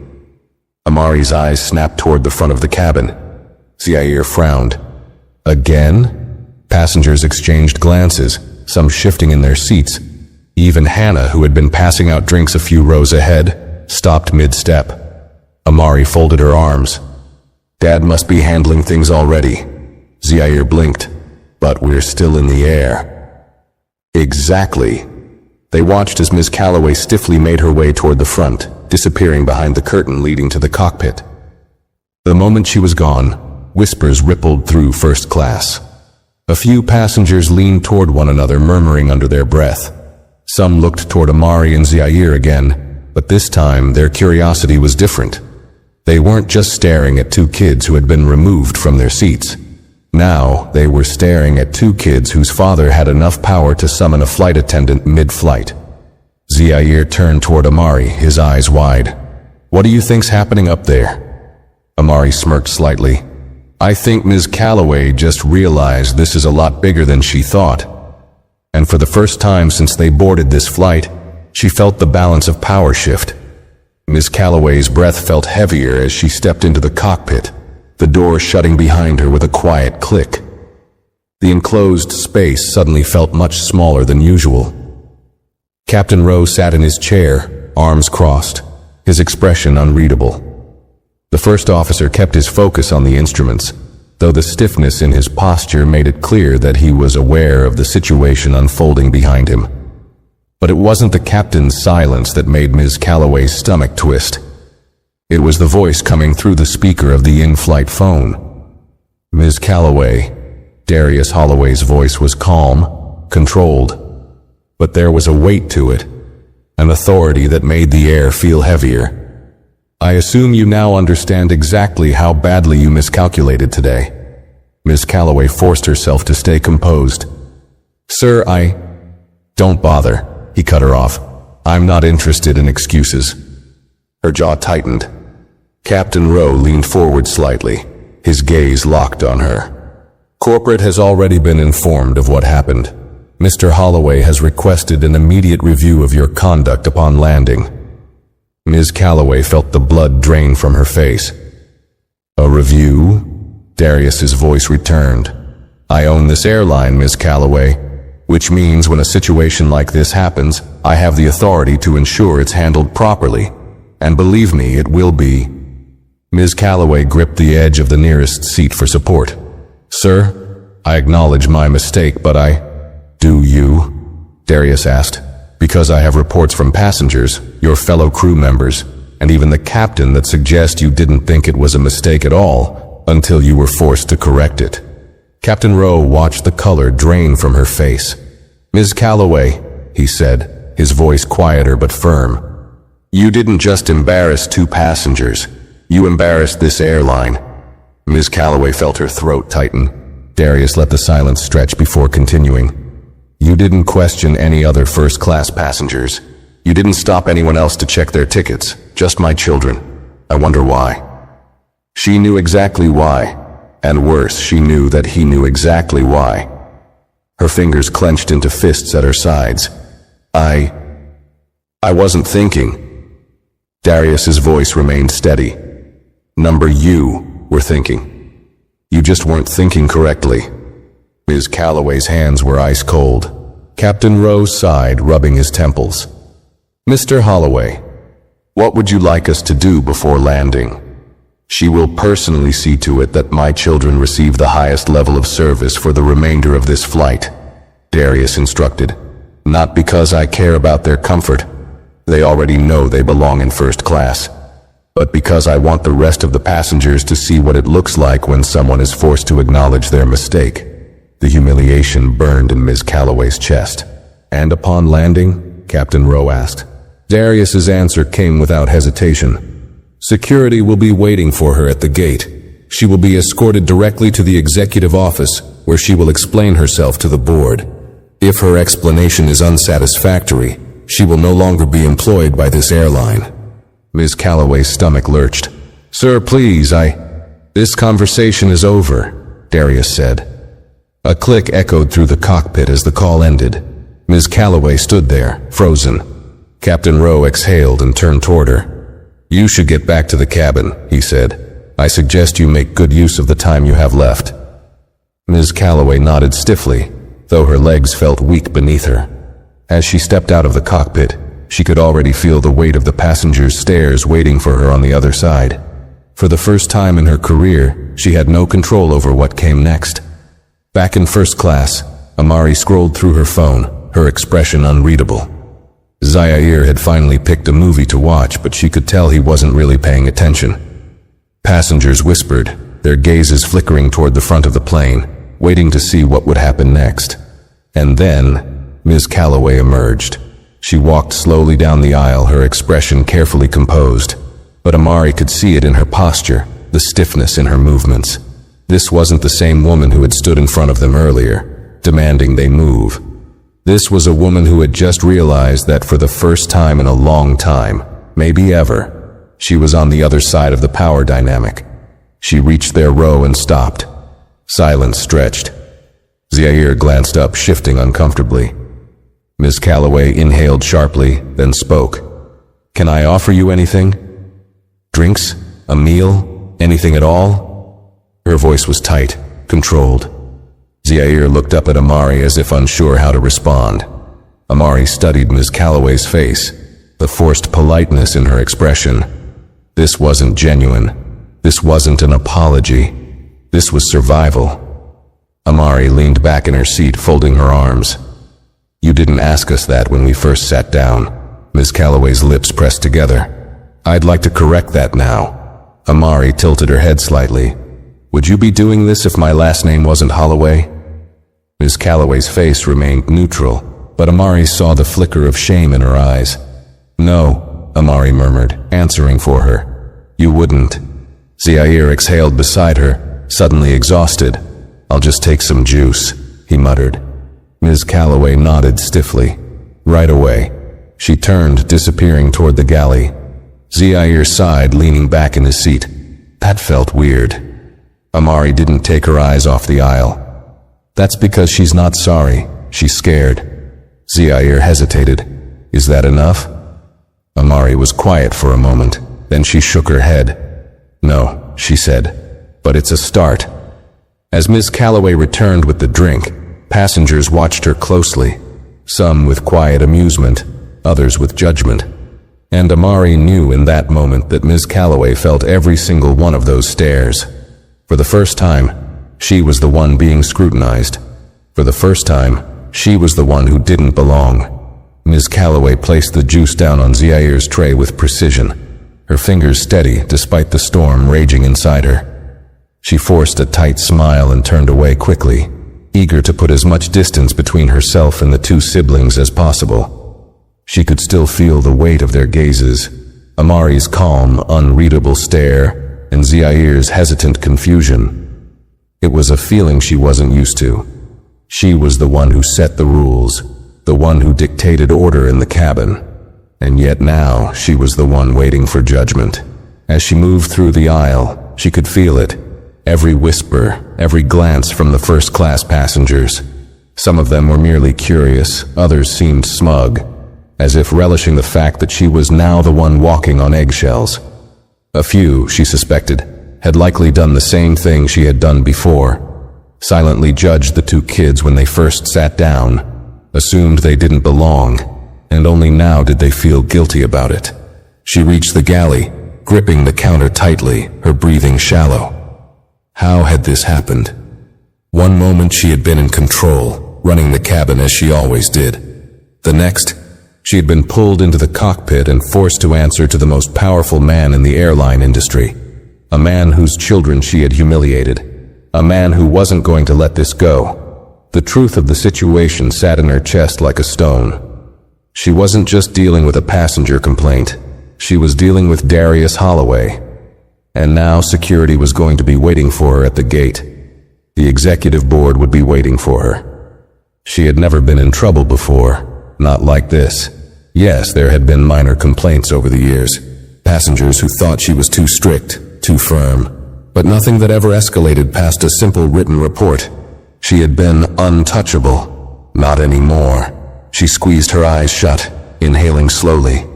Amari's eyes snapped toward the front of the cabin. Zaire frowned. "Again?" Passengers exchanged glances, some shifting in their seats. Even Hannah, who had been passing out drinks a few rows ahead, stopped mid-step. Amari folded her arms. Dad must be handling things already. Zaire blinked. But we're still in the air. Exactly. They watched as Ms. Calloway stiffly made her way toward the front, disappearing behind the curtain leading to the cockpit. The moment she was gone, whispers rippled through first class. A few passengers leaned toward one another, murmuring under their breath. Some looked toward Amari and Zaire again, but this time their curiosity was different. They weren't just staring at two kids who had been removed from their seats. Now they were staring at two kids whose father had enough power to summon a flight attendant mid-flight. Zaire turned toward Amari, his eyes wide. "What do you think's happening up there?" Amari smirked slightly. "I think Ms. Calloway just realized this is a lot bigger than she thought. And for the first time since they boarded this flight, she felt the balance of power shift." Ms. Calloway's breath felt heavier as she stepped into the cockpit, the door shutting behind her with a quiet click. The enclosed space suddenly felt much smaller than usual. Captain Rowe sat in his chair, arms crossed, his expression unreadable. The first officer kept his focus on the instruments, though the stiffness in his posture made it clear that he was aware of the situation unfolding behind him. But it wasn't the captain's silence that made Ms. Calloway's stomach twist. It was the voice coming through the speaker of the in-flight phone. "Ms. Calloway." Darius Holloway's voice was calm, controlled, but there was a weight to it, an authority that made the air feel heavier. "I assume you now understand exactly how badly you miscalculated today." Ms. Calloway forced herself to stay composed. "Sir, Don't bother," he cut her off. "I'm not interested in excuses." Her jaw tightened. Captain Rowe leaned forward slightly, his gaze locked on her. "Corporate has already been informed of what happened. Mr. Holloway has requested an immediate review of your conduct upon landing." Ms. Calloway felt the blood drain from her face. "A review?" Darius's voice returned. "I own this airline, Ms. Calloway, which means when a situation like this happens, I have the authority to ensure it's handled properly. And believe me, it will be." Ms. Calloway gripped the edge of the nearest seat for support. "Sir, I acknowledge my mistake, but Do you?" Darius asked. "Because I have reports from passengers, your fellow crew members, and even the captain that suggest you didn't think it was a mistake at all until you were forced to correct it." Captain Rowe watched the color drain from her face. "Ms. Calloway," he said, his voice quieter but firm, "you didn't just embarrass two passengers. You embarrassed this airline." Ms. Calloway felt her throat tighten. Darius let the silence stretch before continuing. "You didn't question any other first-class passengers. You didn't stop anyone else to check their tickets, just my children. I wonder why." She knew exactly why, and worse, she knew that he knew exactly why. Her fingers clenched into fists at her sides. I wasn't thinking." Darius's voice remained steady. You were thinking. You just weren't thinking correctly." Ms. Calloway's hands were ice cold. Captain Rowe sighed, rubbing his temples. "Mr. Holloway, what would you like us to do before landing?" "She will personally see to it that my children receive the highest level of service for the remainder of this flight," Darius instructed. "Not because I care about their comfort. They already know they belong in first class. But because I want the rest of the passengers to see what it looks like when someone is forced to acknowledge their mistake." The humiliation burned in Ms. Calloway's chest. "And upon landing?" Captain Rowe asked. Darius's answer came without hesitation. "Security will be waiting for her at the gate. She will be escorted directly to the executive office, where she will explain herself to the board. If her explanation is unsatisfactory, she will no longer be employed by this airline." Ms. Calloway's stomach lurched. "Sir, please, This conversation is over," Darius said. A click echoed through the cockpit as the call ended. Ms. Calloway stood there, frozen. Captain Rowe exhaled and turned toward her. "You should get back to the cabin," he said. "I suggest you make good use of the time you have left." Ms. Calloway nodded stiffly, though her legs felt weak beneath her. As she stepped out of the cockpit, she could already feel the weight of the passengers' stares waiting for her on the other side. For the first time in her career, she had no control over what came next. Back in first class, Amari scrolled through her phone, her expression unreadable. Zaire had finally picked a movie to watch, but she could tell he wasn't really paying attention. Passengers whispered, their gazes flickering toward the front of the plane, waiting to see what would happen next. And then, Ms. Calloway emerged. She walked slowly down the aisle, her expression carefully composed. But Amari could see it in her posture, the stiffness in her movements. This wasn't the same woman who had stood in front of them earlier, demanding they move. This was a woman who had just realized that for the first time in a long time, maybe ever, she was on the other side of the power dynamic. She reached their row and stopped. Silence stretched. Zaire glanced up, shifting uncomfortably. Ms. Calloway inhaled sharply, then spoke. "Can I offer you anything? Drinks? A meal? Anything at all?" Her voice was tight, controlled. Zaire looked up at Amari as if unsure how to respond. Amari studied Ms. Calloway's face, the forced politeness in her expression. This wasn't genuine. This wasn't an apology. This was survival. Amari leaned back in her seat, folding her arms. "You didn't ask us that when we first sat down." Ms. Calloway's lips pressed together. "I'd like to correct that now." Amari tilted her head slightly. "Would you be doing this if my last name wasn't Holloway?" Ms. Calloway's face remained neutral, but Amari saw the flicker of shame in her eyes. "No," Amari murmured, answering for her. "You wouldn't." Zaire exhaled beside her, suddenly exhausted. "I'll just take some juice," he muttered. Ms. Calloway nodded stiffly. Right away, she turned, disappearing toward the galley. Zaire sighed, leaning back in his seat. That felt weird. Amari didn't take her eyes off the aisle. "That's because she's not sorry. She's scared." Zaire hesitated. "Is that enough?" Amari was quiet for a moment. Then she shook her head. "No," she said, "but it's a start." As Ms. Calloway returned with the drink, passengers watched her closely, some with quiet amusement, others with judgment. And Amari knew in that moment that Ms. Calloway felt every single one of those stares. For the first time, she was the one being scrutinized. For the first time, she was the one who didn't belong. Ms. Calloway placed the juice down on Zaire's tray with precision, her fingers steady despite the storm raging inside her. She forced a tight smile and turned away quickly, eager to put as much distance between herself and the two siblings as possible. She could still feel the weight of their gazes, Amari's calm, unreadable stare, and Zaire's hesitant confusion. It was a feeling she wasn't used to. She was the one who set the rules, the one who dictated order in the cabin. And yet now she was the one waiting for judgment. As she moved through the aisle, she could feel it. Every whisper, every glance from the first-class passengers. Some of them were merely curious, others seemed smug, as if relishing the fact that she was now the one walking on eggshells. A few, she suspected, had likely done the same thing she had done before, silently judged the two kids when they first sat down, assumed they didn't belong, and only now did they feel guilty about it. She reached the galley, gripping the counter tightly, her breathing shallow. How had this happened? One moment she had been in control, running the cabin as she always did. The next, she had been pulled into the cockpit and forced to answer to the most powerful man in the airline industry. A man whose children she had humiliated. A man who wasn't going to let this go. The truth of the situation sat in her chest like a stone. She wasn't just dealing with a passenger complaint. She was dealing with Darius Holloway. And now security was going to be waiting for her at the gate. The executive board would be waiting for her. She had never been in trouble before, not like this. Yes, there had been minor complaints over the years. Passengers who thought she was too strict, too firm, but nothing that ever escalated past a simple written report. She had been untouchable. Not anymore. She squeezed her eyes shut, inhaling slowly.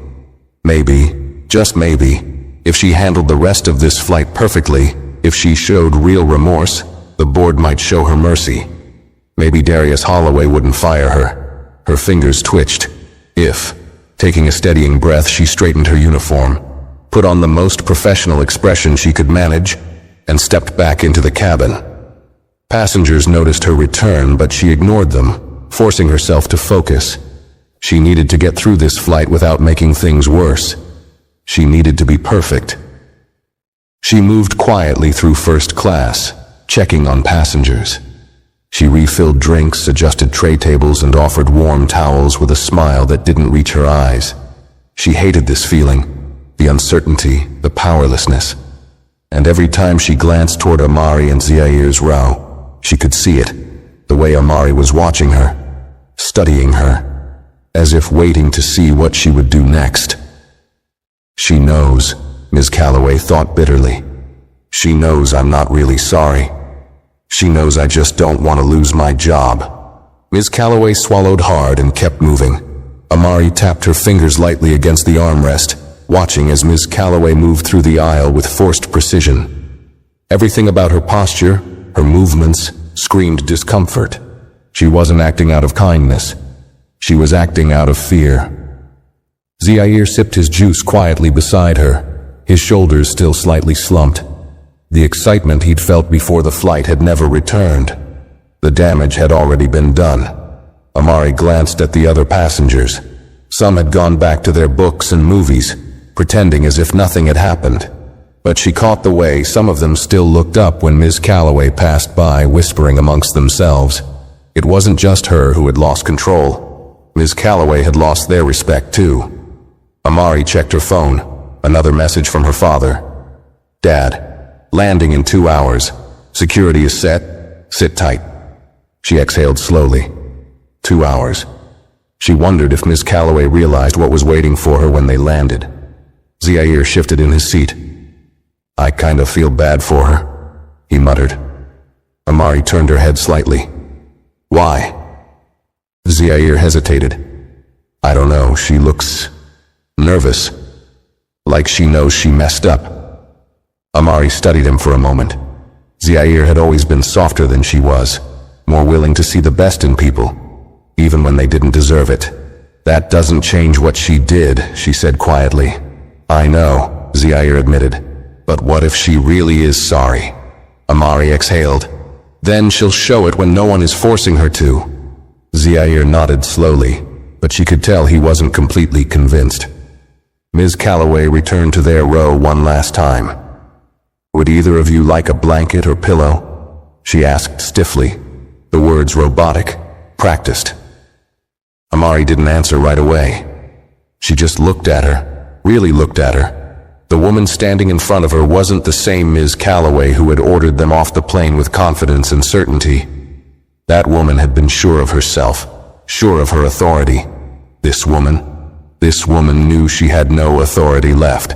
Maybe, just maybe, if she handled the rest of this flight perfectly, if she showed real remorse, the board might show her mercy. Maybe Darius Holloway wouldn't fire her. Her fingers twitched. If. Taking a steadying breath, she straightened her uniform, put on the most professional expression she could manage, and stepped back into the cabin. Passengers noticed her return, but she ignored them, forcing herself to focus. She needed to get through this flight without making things worse. She needed to be perfect. She moved quietly through first class, checking on passengers. She refilled drinks, adjusted tray tables, and offered warm towels with a smile that didn't reach her eyes. She hated this feeling, the uncertainty, the powerlessness. And every time she glanced toward Amari and Zair's row, she could see it, the way Amari was watching her, studying her, as if waiting to see what she would do next. She knows, Ms. Calloway thought bitterly. She knows I'm not really sorry. She knows I just don't want to lose my job. Ms. Calloway swallowed hard and kept moving. Amari tapped her fingers lightly against the armrest, watching as Ms. Calloway moved through the aisle with forced precision. Everything about her posture, her movements, screamed discomfort. She wasn't acting out of kindness. She was acting out of fear. Zair sipped his juice quietly beside her, his shoulders still slightly slumped. The excitement he'd felt before the flight had never returned. The damage had already been done. Amari glanced at the other passengers. Some had gone back to their books and movies, pretending as if nothing had happened. But she caught the way some of them still looked up when Ms. Calloway passed by, whispering amongst themselves. It wasn't just her who had lost control. Ms. Calloway had lost their respect too. Amari checked her phone. Another message from her father. Dad, landing in 2 hours. Security is set. Sit tight. She exhaled slowly. 2 hours. She wondered if Ms. Calloway realized what was waiting for her when they landed. Zair shifted in his seat. I kind of feel bad for her, he muttered. Amari turned her head slightly. Why? Zair hesitated. I don't know, she looks nervous, like she knows she messed up. Amari studied him for a moment. Zair had always been softer than she was, more willing to see the best in people, even when they didn't deserve it. That doesn't change what she did, she said quietly. I know, Zair admitted. But what if she really is sorry? Amari exhaled. Then she'll show it when no one is forcing her to. Zair nodded slowly, but she could tell he wasn't completely convinced. Ms. Calloway returned to their row one last time. Would either of you like a blanket or pillow? She asked stiffly, the words robotic, practiced. Amari didn't answer right away. She just looked at her, really looked at her. The woman standing in front of her wasn't the same Ms. Calloway who had ordered them off the plane with confidence and certainty. That woman had been sure of herself, sure of her authority. This woman knew she had no authority left.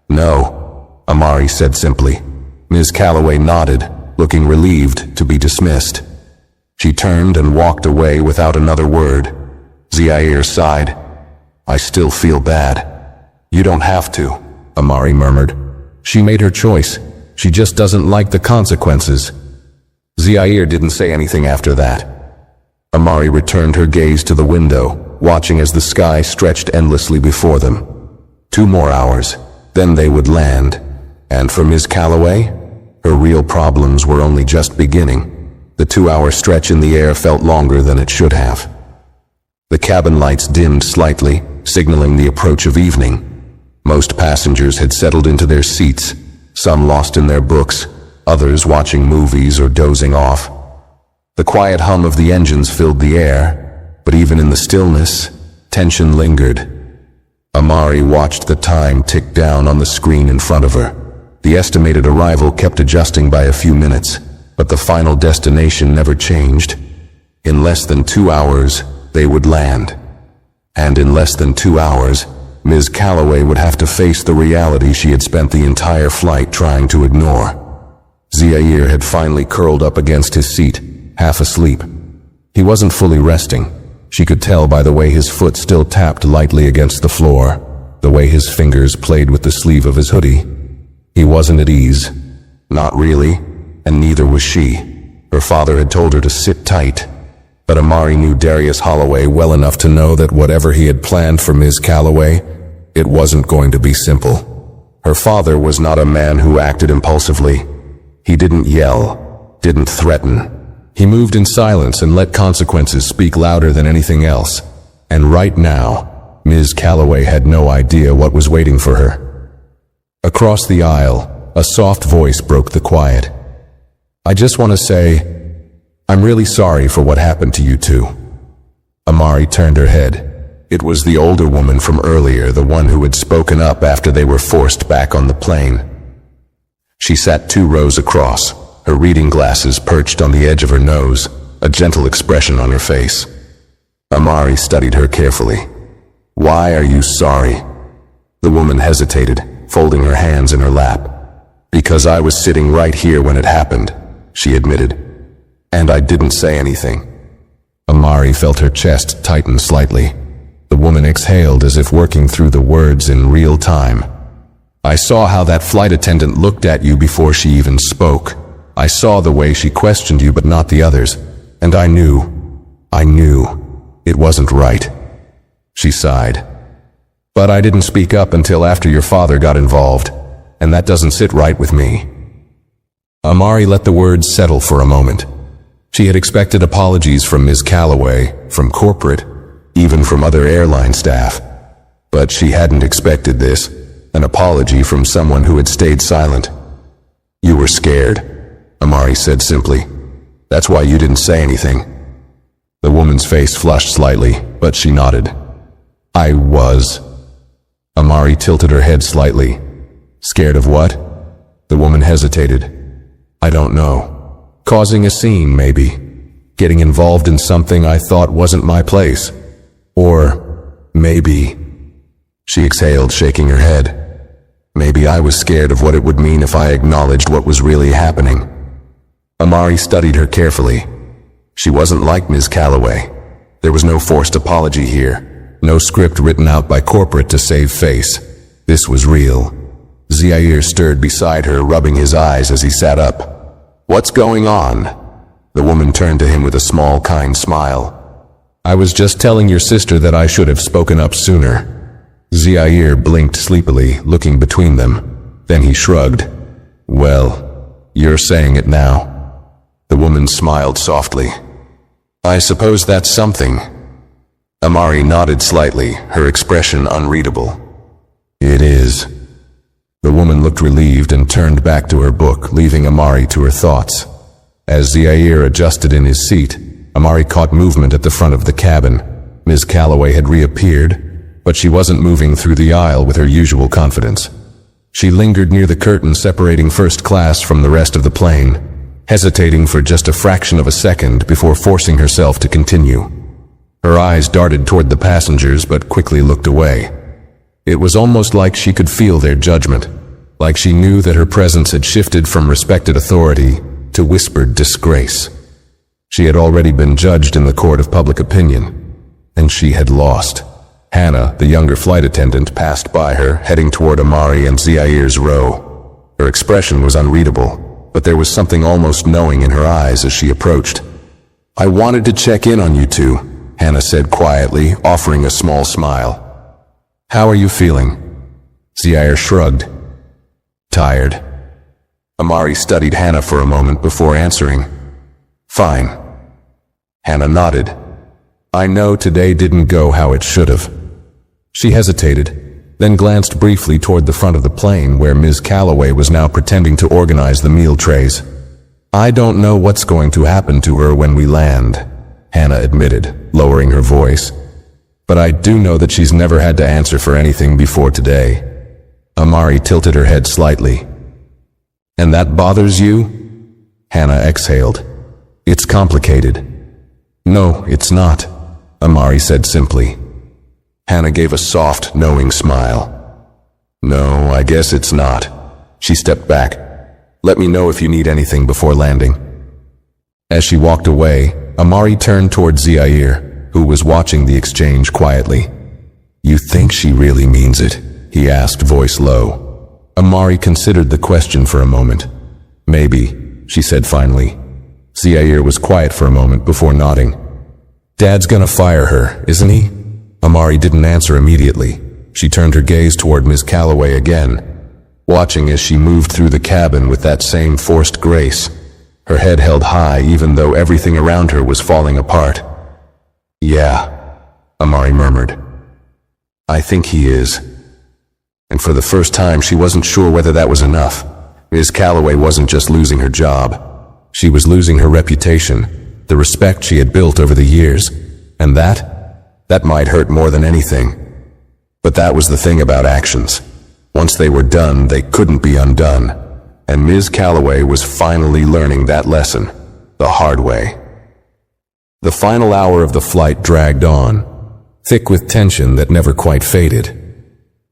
No, Amari said simply. Ms. Calloway nodded, looking relieved to be dismissed. She turned and walked away without another word. Zair sighed. I still feel bad. You don't have to, Amari murmured. She made her choice. She just doesn't like the consequences. Zair didn't say anything after that. Amari returned her gaze to the window, watching as the sky stretched endlessly before them. 2 more hours, then they would land. And for Ms. Calloway, her real problems were only just beginning. The 2-hour stretch in the air felt longer than it should have. The cabin lights dimmed slightly, signaling the approach of evening. Most passengers had settled into their seats, some lost in their books, others watching movies or dozing off. The quiet hum of the engines filled the air, but even in the stillness, tension lingered. Amari watched the time tick down on the screen in front of her. The estimated arrival kept adjusting by a few minutes, but the final destination never changed. In less than 2 hours, they would land. And in less than 2 hours, Ms. Calloway would have to face the reality she had spent the entire flight trying to ignore. Zair had finally curled up against his seat, half asleep. He wasn't fully resting. She could tell by the way his foot still tapped lightly against the floor, the way his fingers played with the sleeve of his hoodie. He wasn't at ease. Not really, and neither was she. Her father had told her to sit tight. But Amari knew Darius Holloway well enough to know that whatever he had planned for Ms. Calloway, it wasn't going to be simple. Her father was not a man who acted impulsively. He didn't yell, didn't threaten. He moved in silence and let consequences speak louder than anything else. And right now, Ms. Calloway had no idea what was waiting for her. Across the aisle, a soft voice broke the quiet. "I just want to say, I'm really sorry for what happened to you two." Amari turned her head. It was the older woman from earlier, the one who had spoken up after they were forced back on the plane. She sat 2 rows across, her reading glasses perched on the edge of her nose, a gentle expression on her face. Amari studied her carefully. "Why are you sorry?" The woman hesitated, folding her hands in her lap. "Because I was sitting right here when it happened," she admitted. "And I didn't say anything." Amari felt her chest tighten slightly. The woman exhaled as if working through the words in real time. "I saw how that flight attendant looked at you before she even spoke. I saw the way she questioned you but not the others. And I knew it wasn't right." She sighed. "But I didn't speak up until after your father got involved, and that doesn't sit right with me." Amari let the words settle for a moment. She had expected apologies from Ms. Calloway, from corporate, even from other airline staff. But she hadn't expected this, an apology from someone who had stayed silent. "You were scared," Amari said simply. "That's why you didn't say anything." The woman's face flushed slightly, but she nodded. "I was." Amari tilted her head slightly. "Scared of what?" The woman hesitated. "I don't know. Causing a scene, maybe. Getting involved in something I thought wasn't my place. Or maybe..." She exhaled, shaking her head. "Maybe I was scared of what it would mean if I acknowledged what was really happening." Amari studied her carefully. She wasn't like Ms. Calloway. There was no forced apology here. No script written out by corporate to save face. This was real. Zaire stirred beside her, rubbing his eyes as he sat up. "What's going on?" The woman turned to him with a small, kind smile. "I was just telling your sister that I should have spoken up sooner." Zaire blinked sleepily, looking between them. Then he shrugged. "Well, you're saying it now." The woman smiled softly. "I suppose that's something." Amari nodded slightly, her expression unreadable. "It is." The woman looked relieved and turned back to her book, leaving Amari to her thoughts. As Zaire adjusted in his seat, Amari caught movement at the front of the cabin. Ms. Calloway had reappeared, but she wasn't moving through the aisle with her usual confidence. She lingered near the curtain separating first class from the rest of the plane, hesitating for just a fraction of a second before forcing herself to continue. Her eyes darted toward the passengers but quickly looked away. It was almost like she could feel their judgment, like she knew that her presence had shifted from respected authority to whispered disgrace. She had already been judged in the court of public opinion, and she had lost. Hannah, the younger flight attendant, passed by her, heading toward Amari and Zaire's row. Her expression was unreadable, but there was something almost knowing in her eyes as she approached. "I wanted to check in on you two," Hannah said quietly, offering a small smile. "How are you feeling?" Zaire shrugged. "Tired." Amari studied Hannah for a moment before answering. "Fine." Hannah nodded. "I know today didn't go how it should have." She hesitated, then glanced briefly toward the front of the plane where Ms. Calloway was now pretending to organize the meal trays. "I don't know what's going to happen to her when we land," Hannah admitted, lowering her voice. "But I do know that she's never had to answer for anything before today." Amari tilted her head slightly. "And that bothers you?" Hannah exhaled. "It's complicated." "No, it's not," Amari said simply. Hannah gave a soft, knowing smile. "No, I guess it's not." She stepped back. "Let me know if you need anything before landing." As she walked away, Amari turned toward Zaire, who was watching the exchange quietly. "You think she really means it?" he asked, voice low. Amari considered the question for a moment. "Maybe," she said finally. Zaire was quiet for a moment before nodding. "Dad's gonna fire her, isn't he?" Amari didn't answer immediately. She turned her gaze toward Ms. Calloway again, watching as she moved through the cabin with that same forced grace, her head held high even though everything around her was falling apart. "Yeah," Amari murmured. "I think he is." And for the first time she wasn't sure whether that was enough. Ms. Calloway wasn't just losing her job. She was losing her reputation, the respect she had built over the years, and that might hurt more than anything. But that was the thing about actions. Once they were done, they couldn't be undone. And Ms. Calloway was finally learning that lesson, the hard way. The final hour of the flight dragged on, thick with tension that never quite faded.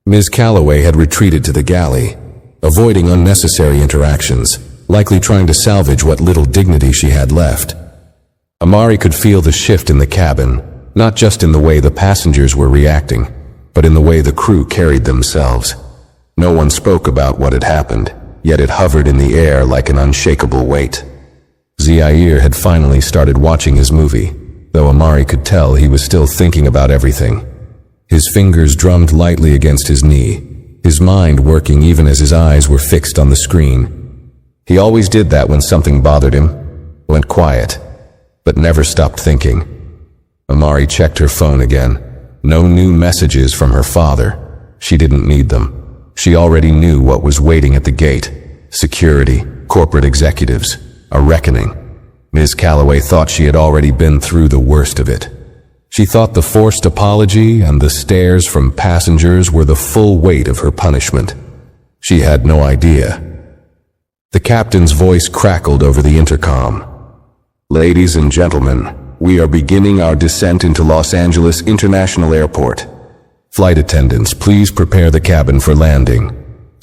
Ms. Calloway had retreated to the galley, avoiding unnecessary interactions, likely trying to salvage what little dignity she had left. Amari could feel the shift in the cabin, not just in the way the passengers were reacting, but in the way the crew carried themselves. No one spoke about what had happened, yet it hovered in the air like an unshakable weight. Zaire had finally started watching his movie, though Amari could tell he was still thinking about everything. His fingers drummed lightly against his knee, his mind working even as his eyes were fixed on the screen. He always did that when something bothered him, went quiet, but never stopped thinking. Amari checked her phone again. No new messages from her father. She didn't need them. She already knew what was waiting at the gate. Security, corporate executives, a reckoning. Ms. Calloway thought she had already been through the worst of it. She thought the forced apology and the stares from passengers were the full weight of her punishment. She had no idea. The captain's voice crackled over the intercom. "Ladies and gentlemen, we are beginning our descent into Los Angeles International Airport. Flight attendants, please prepare the cabin for landing."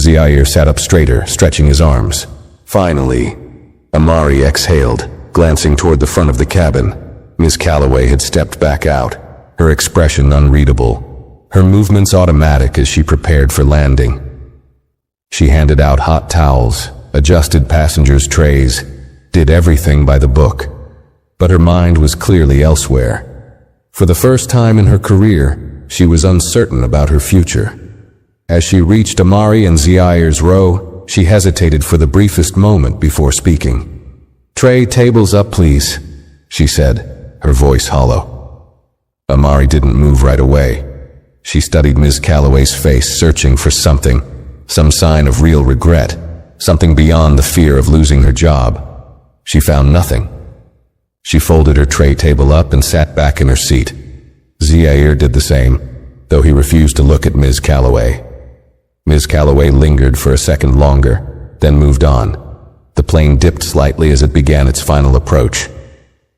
Zaire sat up straighter, stretching his arms. Finally, Amari exhaled, glancing toward the front of the cabin. Ms. Calloway had stepped back out, her expression unreadable, her movements automatic as she prepared for landing. She handed out hot towels, adjusted passengers' trays, did everything by the book. But her mind was clearly elsewhere. For the first time in her career, she was uncertain about her future. As she reached Amari and Zaire's row, she hesitated for the briefest moment before speaking. "Tray tables up, please," she said, her voice hollow. Amari didn't move right away. She studied Ms. Calloway's face, searching for something, some sign of real regret, something beyond the fear of losing her job. She found nothing. She folded her tray table up and sat back in her seat. Zaire did the same, though he refused to look at Ms. Calloway. Ms. Calloway lingered for a second longer, then moved on. The plane dipped slightly as it began its final approach.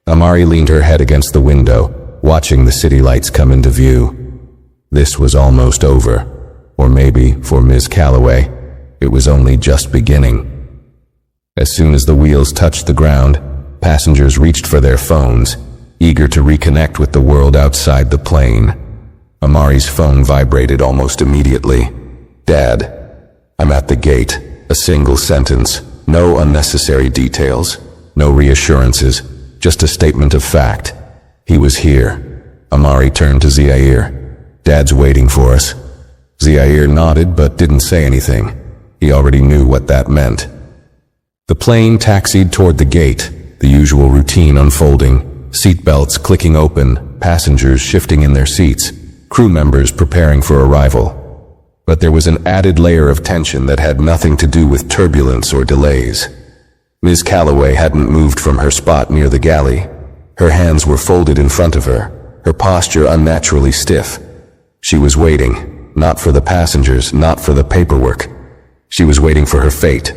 Amari leaned her head against the window, watching the city lights come into view. This was almost over, or maybe, for Ms. Calloway, it was only just beginning. As soon as the wheels touched the ground, passengers reached for their phones, eager to reconnect with the world outside the plane. Amari's phone vibrated almost immediately. "Dad, I'm at the gate." A single sentence, no unnecessary details, no reassurances, just a statement of fact. He was here. Amari turned to Zaire. "Dad's waiting for us." Zaire nodded but didn't say anything. He already knew what that meant. The plane taxied toward the gate, the usual routine unfolding, seatbelts clicking open, passengers shifting in their seats, crew members preparing for arrival. But there was an added layer of tension that had nothing to do with turbulence or delays. Ms. Calloway hadn't moved from her spot near the galley. Her hands were folded in front of her, her posture unnaturally stiff. She was waiting, not for the passengers, not for the paperwork. She was waiting for her fate.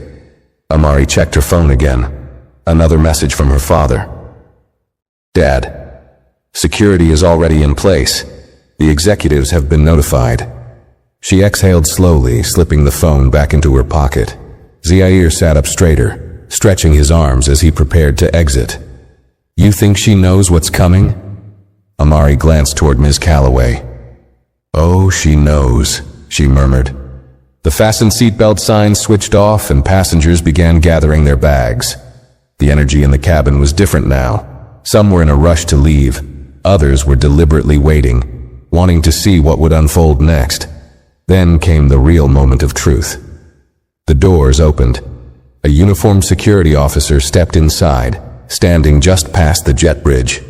Amari checked her phone again. Another message from her father. "Dad, security is already in place. The executives have been notified." She exhaled slowly, slipping the phone back into her pocket. Zaire sat up straighter, stretching his arms as he prepared to exit. "You think she knows what's coming?" Amari glanced toward Ms. Calloway. "Oh, she knows," she murmured. The fasten seatbelt signs switched off and passengers began gathering their bags. The energy in the cabin was different now. Some were in a rush to leave. Others were deliberately waiting, wanting to see what would unfold next. Then came the real moment of truth. The doors opened. A uniformed security officer stepped inside, standing just past the jet bridge.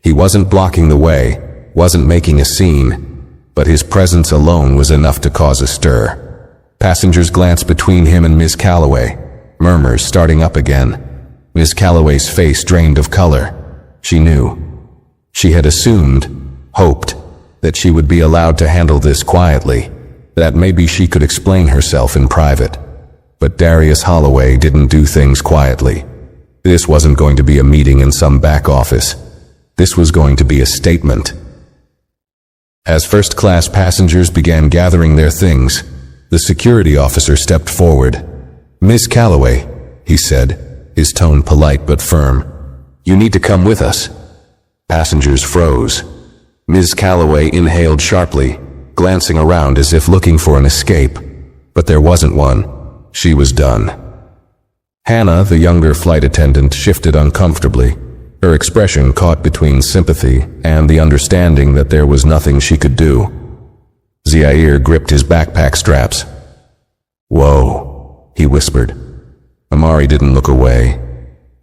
He wasn't blocking the way, wasn't making a scene, but his presence alone was enough to cause a stir. Passengers glanced between him and Miss Calloway, murmurs starting up again. Miss Calloway's face drained of color. She knew. She had assumed, hoped, that she would be allowed to handle this quietly, that maybe she could explain herself in private. But Darius Holloway didn't do things quietly. This wasn't going to be a meeting in some back office. This was going to be a statement. As first-class passengers began gathering their things, the security officer stepped forward. "Miss Calloway," he said, his tone polite but firm, "you need to come with us." Passengers froze. Ms. Calloway inhaled sharply, glancing around as if looking for an escape. But there wasn't one. She was done. Hannah, the younger flight attendant, shifted uncomfortably, her expression caught between sympathy and the understanding that there was nothing she could do. Zaire gripped his backpack straps. "Whoa," he whispered. Amari didn't look away.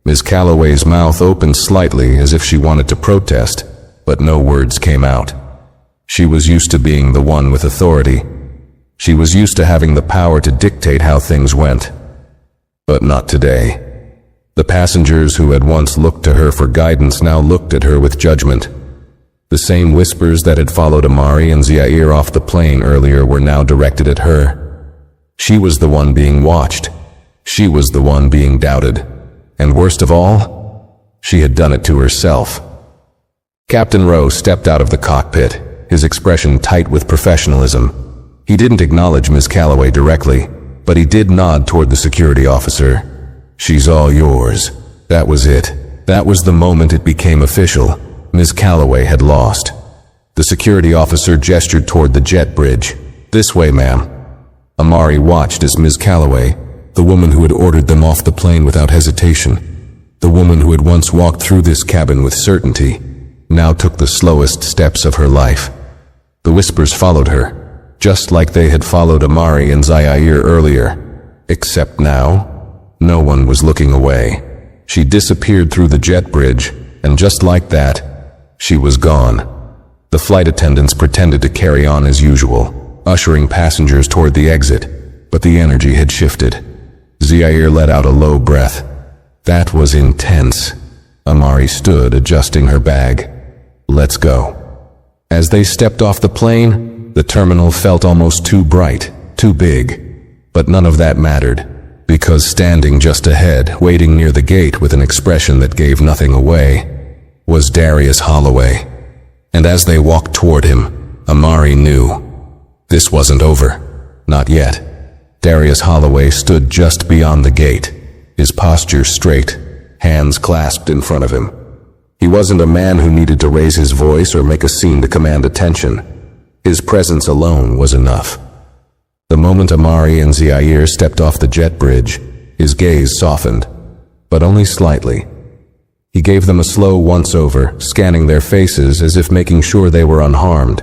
Ms. Calloway's mouth opened slightly as if she wanted to protest, but no words came out. She was used to being the one with authority. She was used to having the power to dictate how things went. But not today. The passengers who had once looked to her for guidance now looked at her with judgment. The same whispers that had followed Amari and Zaire off the plane earlier were now directed at her. She was the one being watched. She was the one being doubted. And worst of all, she had done it to herself. Captain Rowe stepped out of the cockpit, his expression tight with professionalism. He didn't acknowledge Miss Calloway directly, but he did nod toward the security officer. "She's all yours." That was it. That was the moment it became official. Miss Calloway had lost. The security officer gestured toward the jet bridge. "This way, ma'am." Amari watched as Miss Calloway, the woman who had ordered them off the plane without hesitation, the woman who had once walked through this cabin with certainty, now took the slowest steps of her life. The whispers followed her, just like they had followed Amari and Zaire earlier. Except now, no one was looking away. She disappeared through the jet bridge, and just like that, she was gone. The flight attendants pretended to carry on as usual, ushering passengers toward the exit, but the energy had shifted. Zaire let out a low breath. That was intense. Amari stood, adjusting her bag. "Let's go." As they stepped off the plane, the terminal felt almost too bright, too big. But none of that mattered, because standing just ahead, waiting near the gate with an expression that gave nothing away, was Darius Holloway. And as they walked toward him, Amari knew. This wasn't over. Not yet. Darius Holloway stood just beyond the gate, his posture straight, hands clasped in front of him. He wasn't a man who needed to raise his voice or make a scene to command attention. His presence alone was enough. The moment Amari and Zaire stepped off the jet bridge, his gaze softened, but only slightly. He gave them a slow once-over, scanning their faces as if making sure they were unharmed.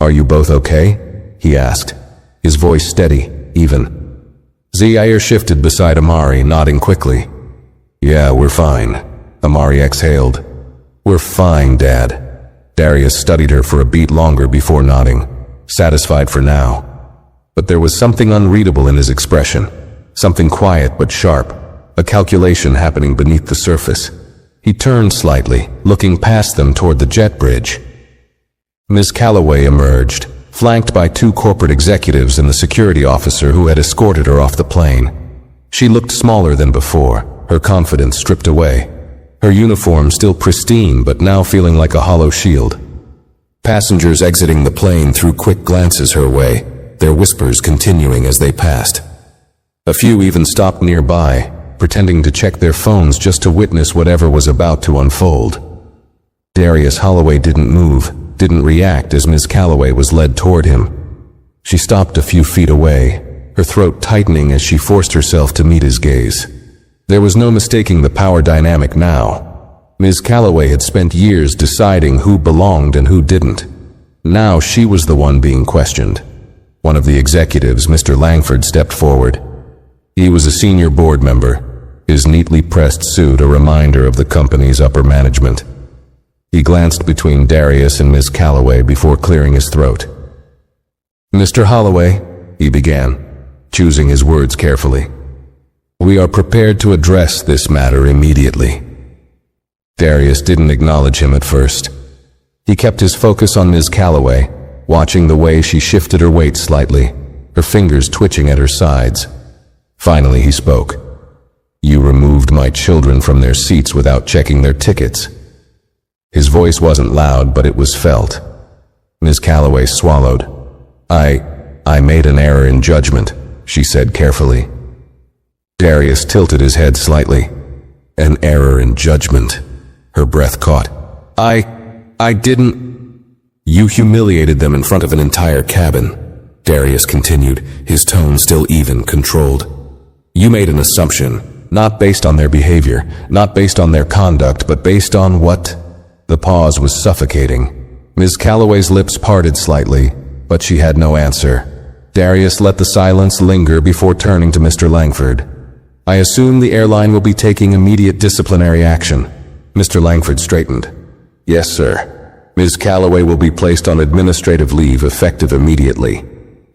"Are you both okay?" he asked, his voice steady, even. Zaire shifted beside Amari, nodding quickly. "Yeah, we're fine," Amari exhaled. "We're fine, Dad." Darius studied her for a beat longer before nodding, satisfied for now. But there was something unreadable in his expression, something quiet but sharp, a calculation happening beneath the surface. He turned slightly, looking past them toward the jet bridge. Miss Calloway emerged, flanked by two corporate executives and the security officer who had escorted her off the plane. She looked smaller than before, her confidence stripped away. Her uniform still pristine, but now feeling like a hollow shield. Passengers exiting the plane threw quick glances her way, their whispers continuing as they passed. A few even stopped nearby, pretending to check their phones just to witness whatever was about to unfold. Darius Holloway didn't move, didn't react as Miss Calloway was led toward him. She stopped a few feet away, her throat tightening as she forced herself to meet his gaze. There was no mistaking the power dynamic now. Ms. Calloway had spent years deciding who belonged and who didn't. Now she was the one being questioned. One of the executives, Mr. Langford, stepped forward. He was a senior board member, his neatly pressed suit a reminder of the company's upper management. He glanced between Darius and Ms. Calloway before clearing his throat. "Mr. Holloway," he began, choosing his words carefully, "we are prepared to address this matter immediately." Darius didn't acknowledge him at first. He kept his focus on Ms. Calloway, watching the way she shifted her weight slightly, her fingers twitching at her sides. Finally he spoke. "You removed my children from their seats without checking their tickets." His voice wasn't loud, but it was felt. Ms. Calloway swallowed. I made an error in judgment," she said carefully. Darius tilted his head slightly. "An error in judgment." Her breath caught. I didn't." "You humiliated them in front of an entire cabin," Darius continued, his tone still even, controlled. "You made an assumption, not based on their behavior, not based on their conduct, but based on what?" The pause was suffocating. Ms. Calloway's lips parted slightly, but she had no answer. Darius let the silence linger before turning to Mr. Langford. "I assume the airline will be taking immediate disciplinary action." Mr. Langford straightened. "Yes, sir. Ms. Calloway will be placed on administrative leave effective immediately.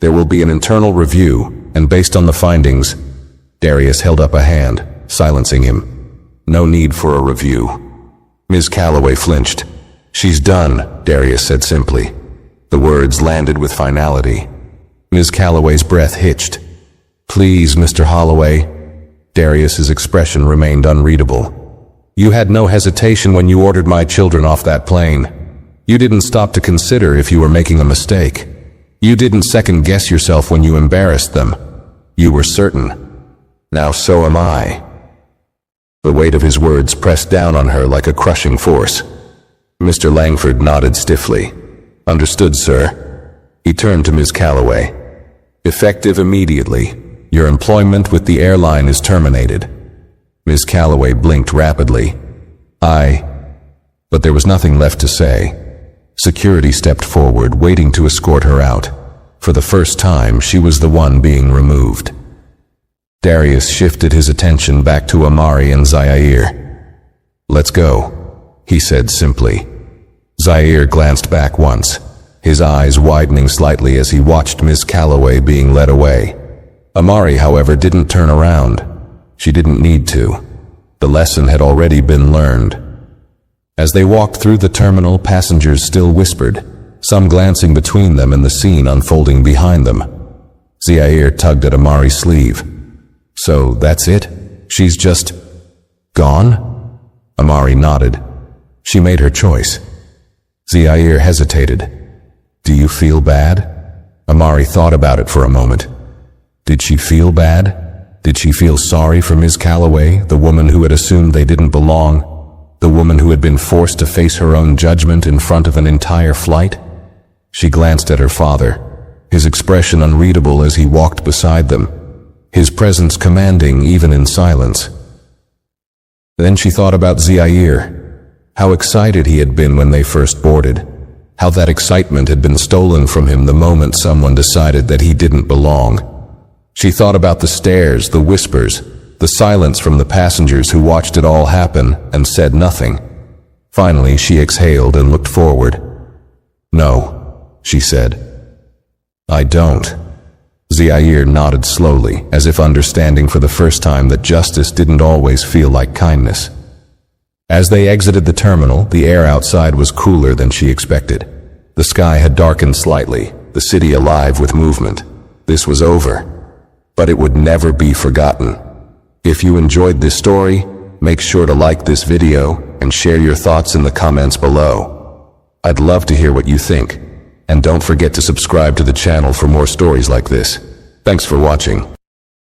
There will be an internal review, and based on the findings..." Darius held up a hand, silencing him. "No need for a review." Ms. Calloway flinched. "She's done," Darius said simply. The words landed with finality. Ms. Calloway's breath hitched. "Please, Mr. Holloway." Darius's expression remained unreadable. "You had no hesitation when you ordered my children off that plane. You didn't stop to consider if you were making a mistake. You didn't second-guess yourself when you embarrassed them. You were certain. Now so am I." The weight of his words pressed down on her like a crushing force. Mr. Langford nodded stiffly. "Understood, sir." He turned to Ms. Calloway. "Effective immediately. Your employment with the airline is terminated." Ms. Calloway blinked rapidly. But there was nothing left to say. Security stepped forward, waiting to escort her out. For the first time, she was the one being removed. Darius shifted his attention back to Amari and Zaire. "Let's go," he said simply. Zaire glanced back once, his eyes widening slightly as he watched Ms. Calloway being led away. Amari, however, didn't turn around. She didn't need to. The lesson had already been learned. As they walked through the terminal, passengers still whispered, some glancing between them and the scene unfolding behind them. Zaire tugged at Amari's sleeve. "So that's it? She's just gone?" Amari nodded. "She made her choice." Zaire hesitated. "Do you feel bad?" Amari thought about it for a moment. Did she feel bad? Did she feel sorry for Ms. Calloway, the woman who had assumed they didn't belong? The woman who had been forced to face her own judgment in front of an entire flight? She glanced at her father, his expression unreadable as he walked beside them, his presence commanding even in silence. Then she thought about Zaire, how excited he had been when they first boarded, how that excitement had been stolen from him the moment someone decided that he didn't belong. She thought about the stares, the whispers, the silence from the passengers who watched it all happen and said nothing. Finally, she exhaled and looked forward. "No," she said. "I don't." Zaire nodded slowly, as if understanding for the first time that justice didn't always feel like kindness. As they exited the terminal, the air outside was cooler than she expected. The sky had darkened slightly, the city alive with movement. This was over. But it would never be forgotten. If you enjoyed this story, make sure to like this video and share your thoughts in the comments below. I'd love to hear what you think. And don't forget to subscribe to the channel for more stories like this. Thanks for watching.